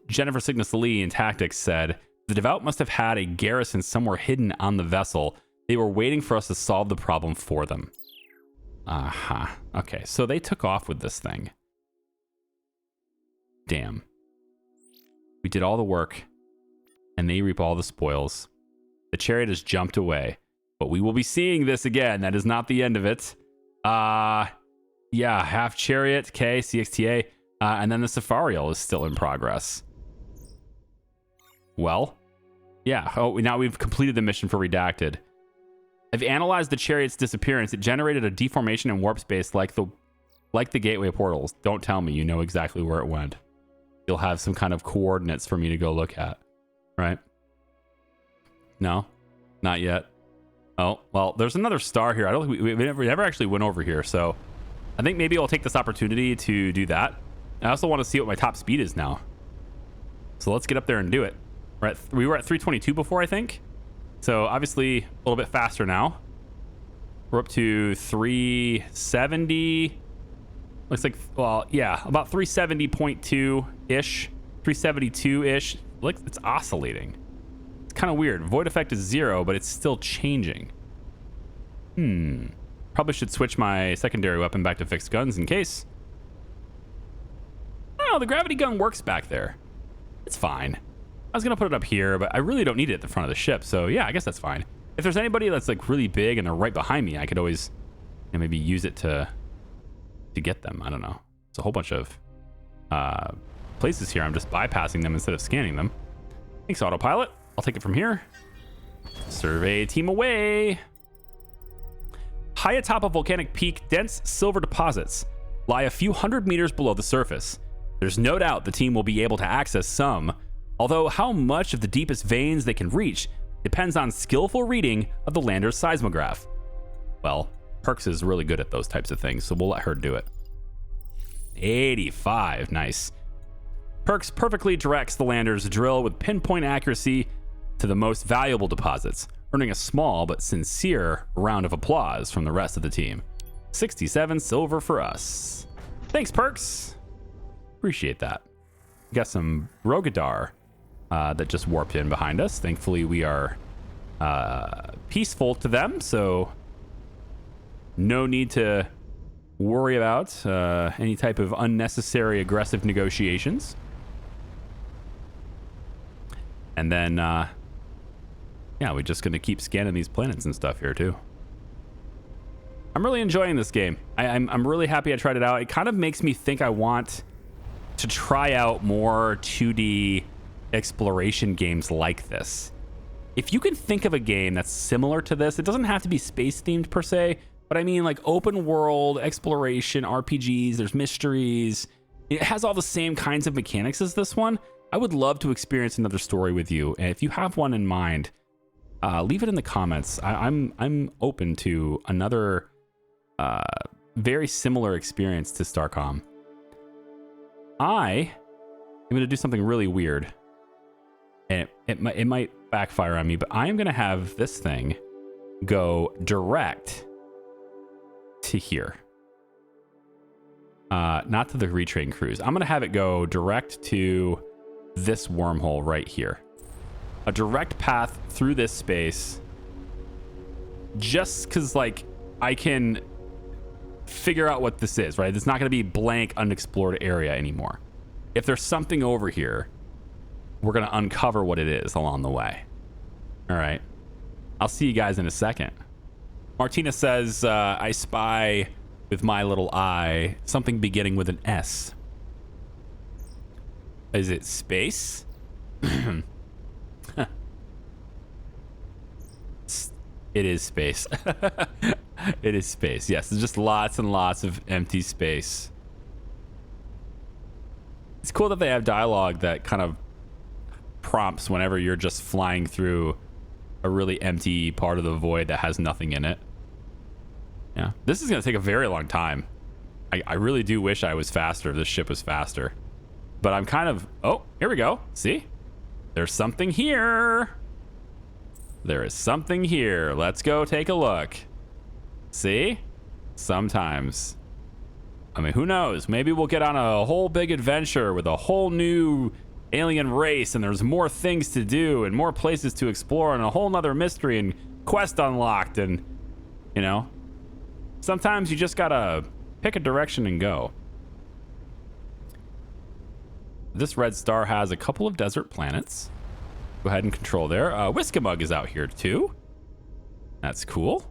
Jennifer Cygnus Lee in Tactics said, The Devout must have had a garrison somewhere hidden on the vessel. They were waiting for us to solve the problem for them. Aha. Okay, so they took off with this thing. Damn. We did all the work, and they reap all the spoils. The Chariot has jumped away, but we will be seeing this again. That is not the end of it. Yeah, half Chariot, K, CXTA, and then the Safarial is still in progress. Well, yeah. Oh, now we've completed the mission for Redacted. I've analyzed the Chariot's disappearance. It generated a deformation in warp space like the gateway portals. Don't tell me you know exactly where it went. You'll have some kind of coordinates for me to go look at, right? No, not yet. Oh, well, there's another star here. I don't think we never actually went over here, so I think maybe I'll take this opportunity to do that. I also want to see what my top speed is now. So let's get up there and do it. We were at 322 before, I think. So obviously a little bit faster now. We're up to 370. Looks like, well, yeah, about 370.2-ish, 372-ish. Look, it's oscillating. It's kind of weird. Void effect is 0, but it's still changing. Probably should switch my secondary weapon back to fixed guns in case. Oh, the gravity gun works back there. It's fine. I was going to put it up here, but I really don't need it at the front of the ship. So yeah, I guess that's fine. If there's anybody that's like really big and they're right behind me, I could always maybe use it to get them. I don't know. It's a whole bunch of places here. I'm just bypassing them instead of scanning them. Thanks, autopilot. I'll take it from here. Survey team away. High atop a volcanic peak, dense silver deposits lie a few hundred meters below the surface. There's no doubt the team will be able to access some, although how much of the deepest veins they can reach depends on skillful reading of the lander's seismograph. Well, Perks is really good at those types of things, so we'll let her do it. 85, nice. Perks perfectly directs the lander's drill with pinpoint accuracy to the most valuable deposits, earning a small but sincere round of applause from the rest of the team. 67 silver for us. Thanks, Perks. Appreciate that. We got some Rogadar that just warped in behind us. Thankfully, we are peaceful to them, so no need to worry about any type of unnecessary aggressive negotiations. And then, yeah, we're just going to keep scanning these planets and stuff here, too. I'm really enjoying this game. I'm really happy I tried it out. It kind of makes me think I want to try out more 2D exploration games like this. If you can think of a game that's similar to this, it doesn't have to be space themed per se, but I mean like open world exploration RPGs, there's mysteries. It has all the same kinds of mechanics as this one. I would love to experience another story with you. And if you have one in mind, leave it in the comments. I'm open to another very similar experience to Starcom. I am going to do something really weird. And it might backfire on me, but I am going to have this thing go direct to here. Not to the retrain cruise. I'm going to have it go direct to this wormhole right here. A direct path through this space. Just because, like, I can figure out what this is, right? It's not going to be blank, unexplored area anymore. If there's something over here, we're going to uncover what it is along the way. All right. I'll see you guys in a second. Martina says, I spy with my little eye something beginning with an S. Is it space? It is space. It is space. Yes, there's just lots and lots of empty space. It's cool that they have dialogue that kind of prompts whenever you're just flying through a really empty part of the void that has nothing in it. Yeah, this is going to take a very long time. I really do wish I was faster, if this ship was faster. But I'm kind of... Oh, here we go. See? There's something here. There is something here. Let's go take a look. See? Sometimes. I mean, who knows? Maybe we'll get on a whole big adventure with a whole new alien race, and there's more things to do and more places to explore and a whole nother mystery and quest unlocked. And, you know, sometimes you just gotta pick a direction and go. This red star has a couple of desert planets. Go ahead and control there. Whiskey-Mug is out here too. That's cool.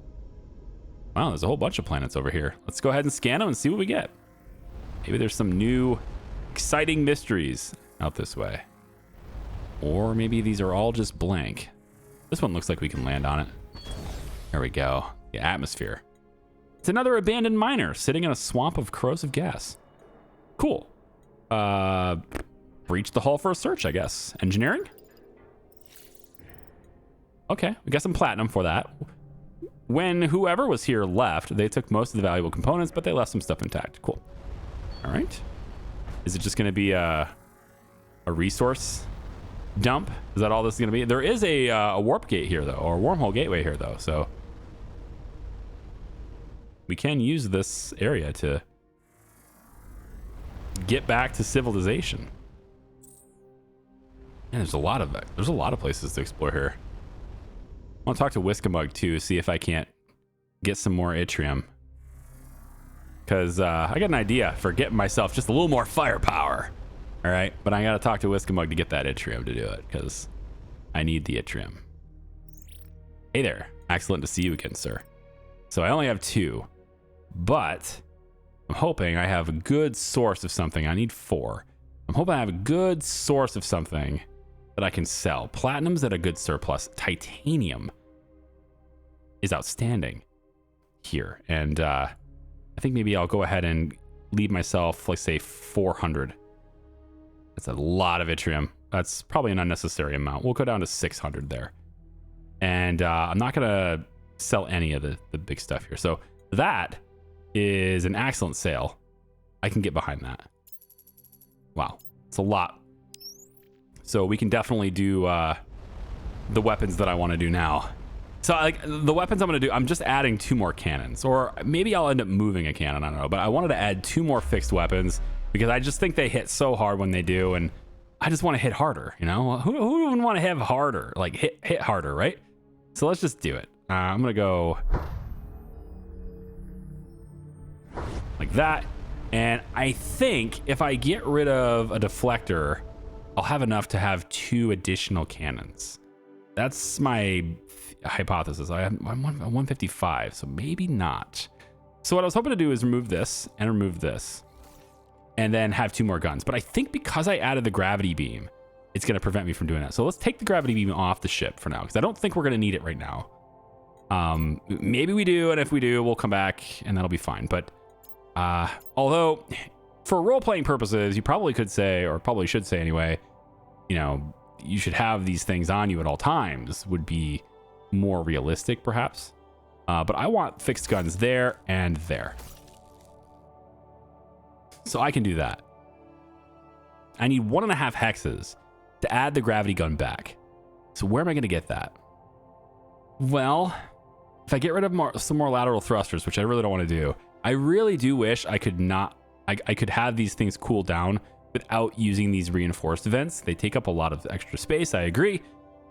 Wow, there's a whole bunch of planets over here. Let's go ahead and scan them and see what we get. Maybe there's some new exciting mysteries out this way. Or maybe these are all just blank. This one looks like we can land on it. There we go. The atmosphere. It's another abandoned miner sitting in a swamp of corrosive gas. Cool. Breach the hull for a search, I guess. Engineering? Okay, we got some platinum for that. When whoever was here left, they took most of the valuable components, but they left some stuff intact. Cool. All right. Is it just going to be a resource dump? Is that all this is going to be? There is a warp gate here, though, or a wormhole gateway here, though. So we can use this area to get back to civilization. And there's a lot of places to explore here. I want to talk to Whiskey-Mug too, see if I can't get some more yttrium. Because I got an idea for getting myself just a little more firepower. All right, but I got to talk to Whiskey-Mug to get that yttrium to do it, because I need the yttrium. Hey there, excellent to see you again, sir. So I only have 2, but I'm hoping I have a good source of something. I need 4. I'm hoping I have a good source of something that I can sell. Platinum's at a good surplus. Titanium is outstanding here. And I think maybe I'll go ahead and leave myself, like, say 400. That's a lot of yttrium. That's probably an unnecessary amount. We'll go down to 600 there. And I'm not going to sell any of the big stuff here. So that is an excellent sale. I can get behind that. Wow, it's a lot. So we can definitely do the weapons that I want to do now. So like the weapons I'm going to do, I'm just adding 2 more cannons, or maybe I'll end up moving a cannon. I don't know, but I wanted to add 2 more fixed weapons because I just think they hit so hard when they do, and I just want to hit harder. You know, who wouldn't want to have harder? Like hit harder, right? So let's just do it. I'm going to go like that. And I think if I get rid of a deflector, I'll have enough to have 2 additional cannons. That's my hypothesis. I'm 155, so maybe not. So what I was hoping to do is remove this and remove this, and then have 2 more guns. But I think because I added the gravity beam, it's going to prevent me from doing that. So let's take the gravity beam off the ship for now, because I don't think we're going to need it right now. Maybe we do, and if we do, we'll come back, and that'll be fine. But although for role-playing purposes, you probably could say, or probably should say anyway, you know, you should have these things on you at all times would be more realistic, perhaps. But I want fixed guns there and there. So I can do that. I need 1.5 hexes to add the gravity gun back. So where am I going to get that? Well, if I get rid of some more lateral thrusters, which I really don't want to do, I really do wish I could I could have these things cool down without using these reinforced vents. They take up a lot of extra space, I agree,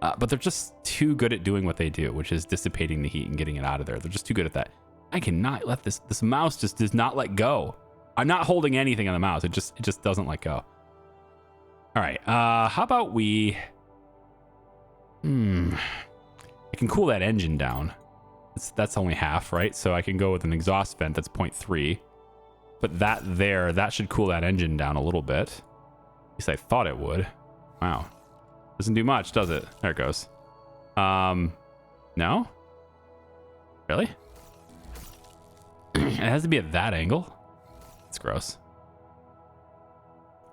but they're just too good at doing what they do, which is dissipating the heat and getting it out of there. They're just too good at that. I cannot let this mouse just does not let go. I'm not holding anything on the mouse. It just doesn't let go. All right, how about we... I can cool that engine down. That's only half, right? So I can go with an exhaust vent that's 0.3. But that should cool that engine down a little bit. At least I thought it would. Wow. Doesn't do much, does it? There it goes. No? Really? It has to be at that angle? It's gross.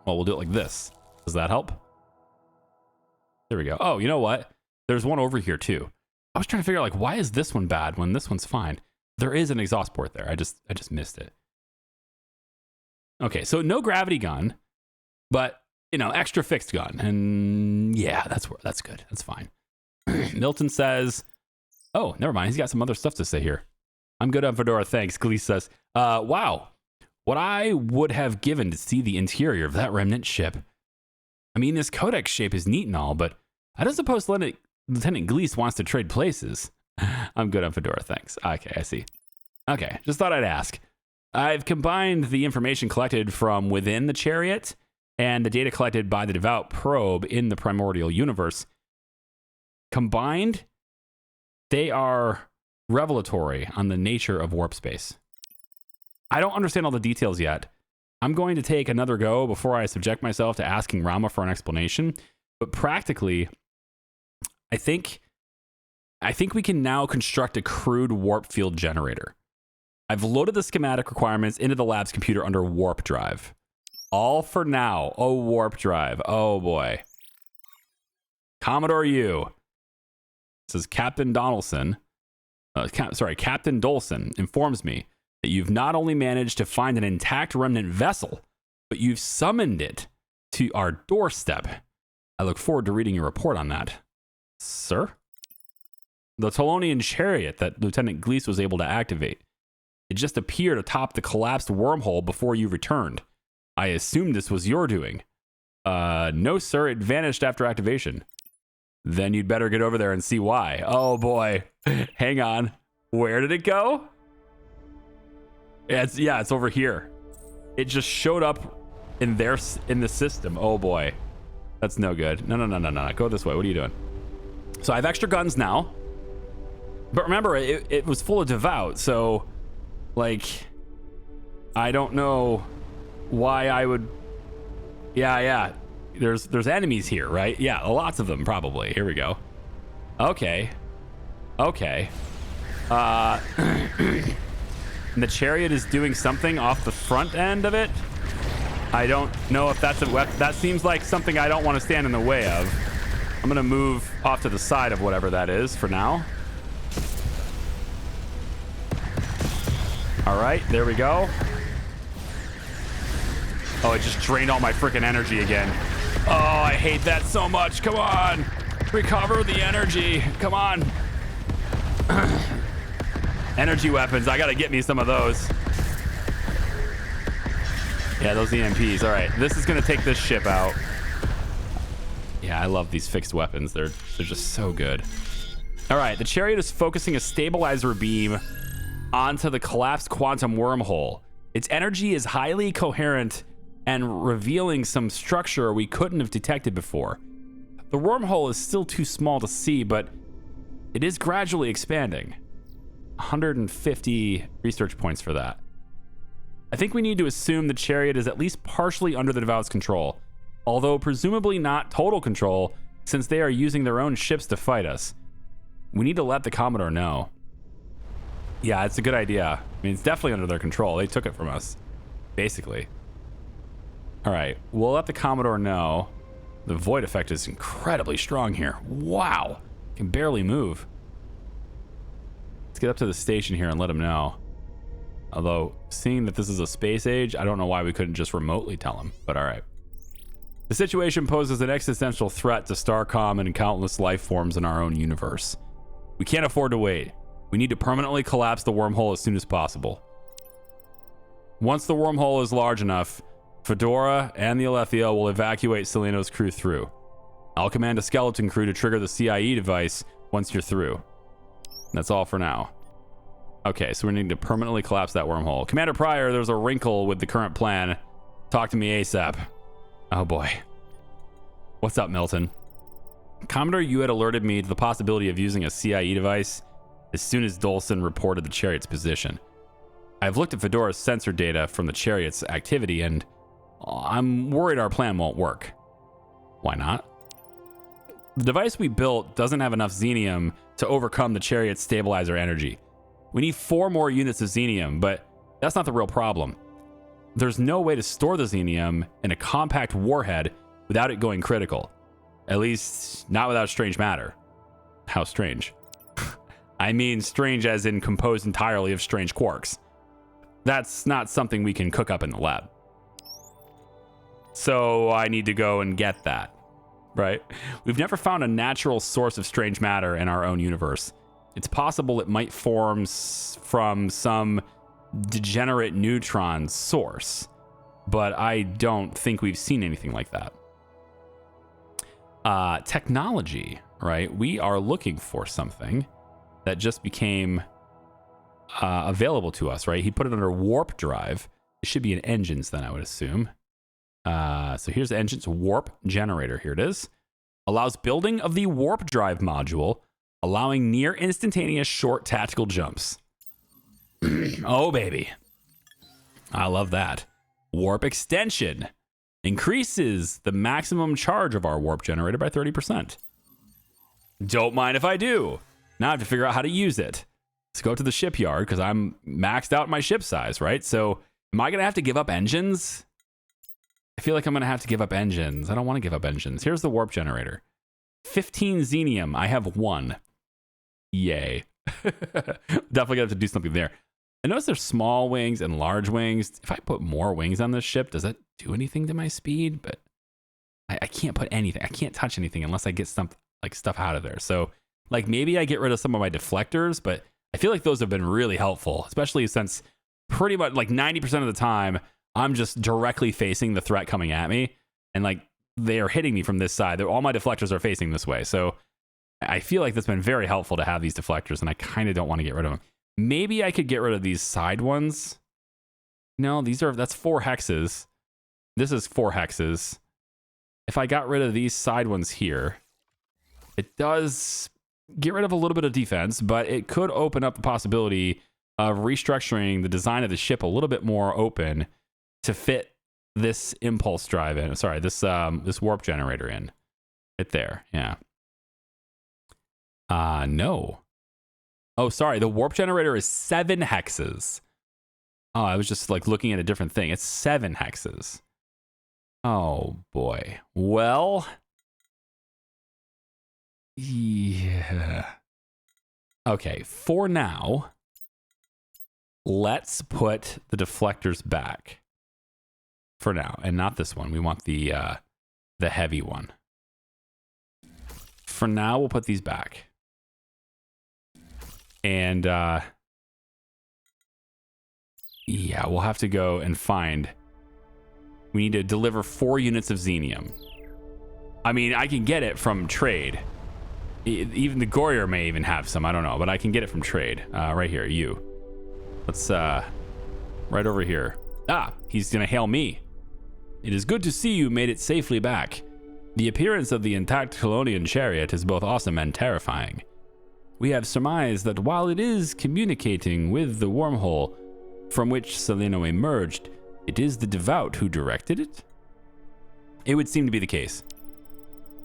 Well, we'll do it like this. Does that help? There we go. Oh, you know what? There's one over here too. I was trying to figure out, like, why is this one bad when this one's fine? There is an exhaust port there. I just missed it. Okay, so no gravity gun, but, you know, extra fixed gun. And yeah, that's good. That's fine. Milton says, oh, never mind. He's got some other stuff to say here. I'm good on Fedora, thanks. Glee says, wow, what I would have given to see the interior of that remnant ship. I mean, this codex shape is neat and all, but I don't suppose Lieutenant Gleese wants to trade places. I'm good on Fedora, thanks. Okay, I see. Okay, just thought I'd ask. I've combined the information collected from within the Chariot and the data collected by the Devout probe in the primordial universe. Combined, they are revelatory on the nature of warp space. I don't understand all the details yet. I'm going to take another go before I subject myself to asking Rama for an explanation. But practically, I think we can now construct a crude warp field generator. I've loaded the schematic requirements into the lab's computer under warp drive. All for now. Oh, warp drive. Oh, boy. Commodore U. This is Captain Donaldson. Captain Dolson informs me that you've not only managed to find an intact remnant vessel, but you've summoned it to our doorstep. I look forward to reading your report on that. Sir? The Tolonian chariot that Lieutenant Gleese was able to activate. It just appeared atop the collapsed wormhole before you returned. I assumed this was your doing. No, sir. It vanished after activation. Then you'd better get over there and see why. Oh, boy. Hang on. Where did it go? It's over here. It just showed up in the system. Oh, boy. That's no good. No. Go this way. What are you doing? So I have extra guns now. But remember, it was full of Devout, so, like, I don't know why I would... Yeah. There's enemies here, right? Yeah, lots of them, probably. Here we go. Okay. And the Chariot is doing something off the front end of it. I don't know if that's a weapon. That seems like something I don't want to stand in the way of. I'm going to move off to the side of whatever that is for now. All right, there we go. Oh, it just drained all my freaking energy again. Oh, I hate that so much. Come on. Recover the energy. Come on. Energy weapons. I got to get me some of those. Yeah, those EMPs. All right, this is going to take this ship out. Yeah, I love these fixed weapons. They're just so good. All right, the Chariot is focusing a stabilizer beam onto the collapsed quantum wormhole. Its energy is highly coherent and revealing some structure we couldn't have detected before. The wormhole is still too small to see, but it is gradually expanding. 150 research points for that. I think we need to assume the Chariot is at least partially under the Devout's control, although presumably not total control, since they are using their own ships to fight us. We need to let the Commodore know. Yeah, it's a good idea. I mean, it's definitely under their control. They took it from us, basically. All right, we'll let the Commodore know. The void effect is incredibly strong here. Wow, can barely move. Let's get up to the station here and let him know. Although, seeing that this is a space age, I don't know why we couldn't just remotely tell him, but all right. The situation poses an existential threat to Starcom and countless life forms in our own universe. We can't afford to wait. We need to permanently collapse the wormhole as soon as possible. Once the wormhole is large enough, Fedora and the Alethea will evacuate Seleno's crew through. I'll command a skeleton crew to trigger the CIE device once you're through. That's all for now. Okay, so we need to permanently collapse that wormhole. Commander Pryor, there's a wrinkle with the current plan. Talk to me ASAP. Oh boy. What's up, Milton? Commodore, you had alerted me to the possibility of using a CIE device as soon as Dolson reported the Chariot's position. I've looked at Fedora's sensor data from the Chariot's activity, and I'm worried our plan won't work. Why not? The device we built doesn't have enough xenium to overcome the Chariot's stabilizer energy. We need 4 more units of xenium, but that's not the real problem. There's no way to store the xenium in a compact warhead without it going critical. At least, not without strange matter. How strange? I mean strange as in composed entirely of strange quarks. That's not something we can cook up in the lab. So I need to go and get that, right? We've never found a natural source of strange matter in our own universe. It's possible it might form from some degenerate neutron source, but I don't think we've seen anything like that. Technology, right? We are looking for something that just became available to us, right? He put it under warp drive. It should be in engines then, I would assume. So here's the engines warp generator. Here it is. Allows building of the warp drive module, allowing near instantaneous short tactical jumps. Oh, baby. I love that. Warp extension. Increases the maximum charge of our warp generator by 30%. Don't mind if I do. Now I have to figure out how to use it. Let's go to the shipyard because I'm maxed out my ship size, right? So am I going to have to give up engines? I feel like I'm going to have to give up engines. I don't want to give up engines. Here's the warp generator. 15 xenium. I have 1. Yay. Definitely going to have to do something there. I notice there's small wings and large wings. If I put more wings on this ship, does that do anything to my speed? But I can't put anything. I can't touch anything unless I get stuff out of there. So like maybe I get rid of some of my deflectors, but I feel like those have been really helpful, especially since pretty much like 90% of the time I'm just directly facing the threat coming at me. And like they are hitting me from this side. All my deflectors are facing this way. So I feel like that's been very helpful to have these deflectors, and I kind of don't want to get rid of them. Maybe I could get rid of these side ones. No, that's 4 hexes. This is 4 hexes. If I got rid of these side ones here, it does get rid of a little bit of defense, but it could open up the possibility of restructuring the design of the ship a little bit more open to fit this impulse drive in. Sorry, this warp generator in. Right there, yeah. No. Oh, sorry. The warp generator is 7 hexes. Oh, I was just like looking at a different thing. It's 7 hexes. Oh, boy. Well. Yeah. Okay. For now, let's put the deflectors back. For now. And not this one. We want the heavy one. For now, we'll put these back. And, yeah, we'll have to go and find... We need to deliver 4 units of xenium. I mean, I can get it from trade. Even the Goyer may even have some, I don't know. But I can get it from trade. Right here, you. Let's, right over here. Ah, he's gonna hail me. It is good to see you made it safely back. The appearance of the intact Colonian chariot is both awesome and terrifying. We have surmised that while it is communicating with the wormhole from which Seleno emerged, it is the devout who directed it? It would seem to be the case.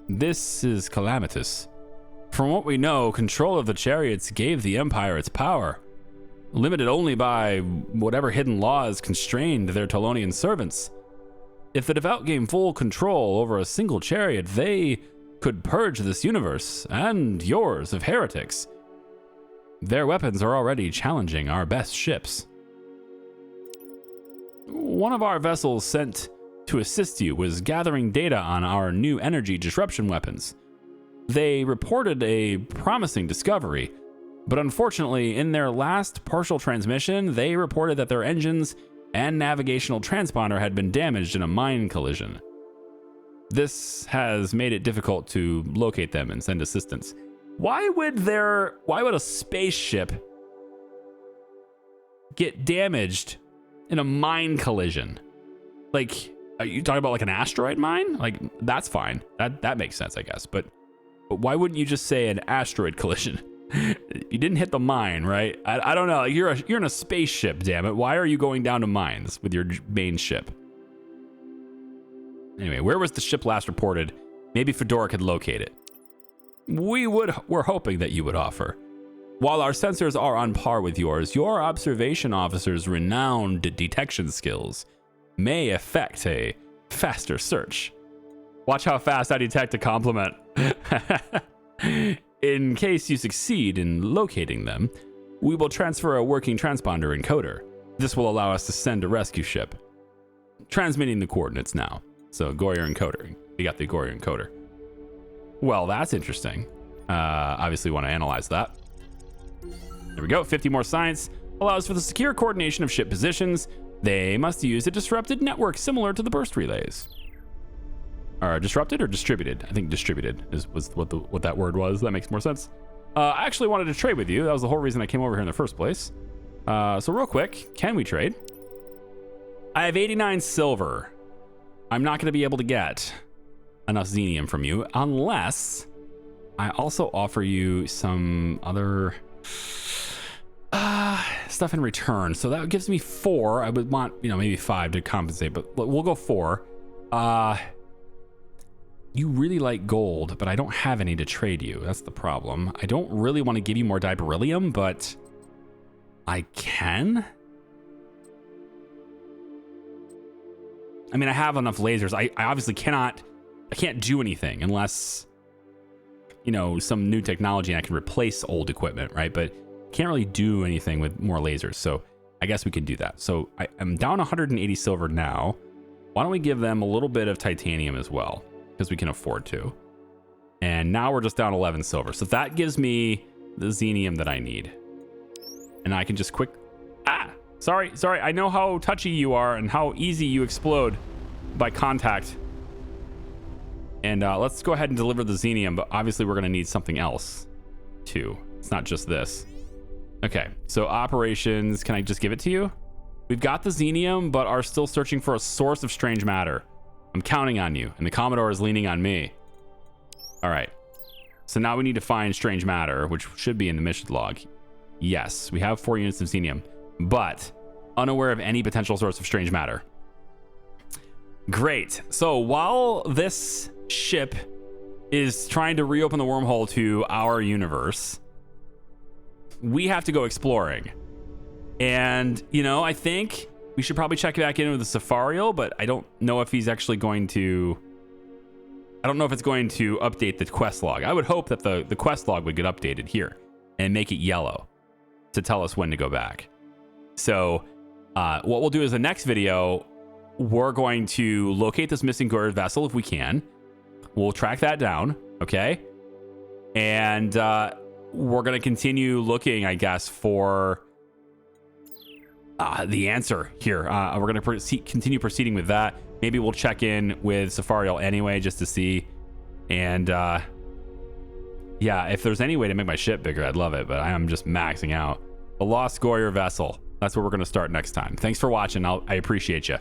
This is calamitous. From what we know, control of the chariots gave the Empire its power, limited only by whatever hidden laws constrained their Telonian servants. If the devout gain full control over a single chariot, they could purge this universe and yours of heretics. Their weapons are already challenging our best ships. One of our vessels sent to assist you was gathering data on our new energy disruption weapons. They reported a promising discovery, but unfortunately, in their last partial transmission, they reported that their engines and navigational transponder had been damaged in a mine collision. This has made it difficult to locate them and send assistance. Why would a spaceship get damaged in a mine collision? Like, are you talking about like an asteroid mine? Like, that's fine. That makes sense, I guess. But why wouldn't you just say an asteroid collision? You didn't hit the mine, right? I don't know. You're in a spaceship, damn it. Why are you going down to mines with your main ship? Anyway, where was the ship last reported? Maybe Fedora could locate it. We're hoping that you would offer. While our sensors are on par with yours, your observation officer's renowned detection skills may effect a faster search. Watch how fast I detect a compliment. In case you succeed in locating them, we will transfer a working transponder encoder. This will allow us to send a rescue ship. Transmitting the coordinates now. So Goyer encoder. We got the Goyer encoder. Well, that's interesting. Obviously want to analyze that. There we go. 50 more science allows for the secure coordination of ship positions. They must use a disrupted network similar to the burst relays. Or disrupted or distributed? I think distributed was what that word was. That makes more sense. I actually wanted to trade with you. That was the whole reason I came over here in the first place. So real quick, can we trade? I have 89 silver. I'm not going to be able to get enough xenium from you unless I also offer you some other stuff in return. So that gives me 4. I would want, maybe 5 to compensate, but we'll go 4. You really like gold, but I don't have any to trade you. That's the problem. I don't really want to give you more diberyllium, but I can. I mean, I have enough lasers. I obviously can't do anything unless, some new technology and I can replace old equipment, right? But can't really do anything with more lasers. So I guess we can do that. So I'm down 180 silver now. Why don't we give them a little bit of titanium as well? Because we can afford to. And now we're just down 11 silver. So that gives me the xenium that I need. And I can just sorry. I know how touchy you are and how easy you explode by contact. And let's go ahead and deliver the xenium, but obviously we're going to need something else too. It's not just this. Okay, so operations, can I just give it to you? We've got the xenium, but are still searching for a source of strange matter. I'm counting on you, and the Commodore is leaning on me. All right, so now we need to find strange matter, which should be in the mission log. Yes, we have 4 units of xenium, but unaware of any potential source of strange matter. Great. So while this ship is trying to reopen the wormhole to our universe, we have to go exploring. And, I think we should probably check back in with the Safarial, but I don't know if he's actually going to... I don't know if it's going to update the quest log. I would hope that the quest log would get updated here and make it yellow to tell us when to go back. So what we'll do is the next video, we're going to locate this missing Goyer vessel if we can. We'll track that down, okay? And we're going to continue looking, I guess, for the answer here. We're going to continue proceeding with that. Maybe we'll check in with Safarial anyway, just to see. And yeah, if there's any way to make my ship bigger, I'd love it, but I am just maxing out. A lost Goyer vessel. That's where we're going to start next time. Thanks for watching. I appreciate you.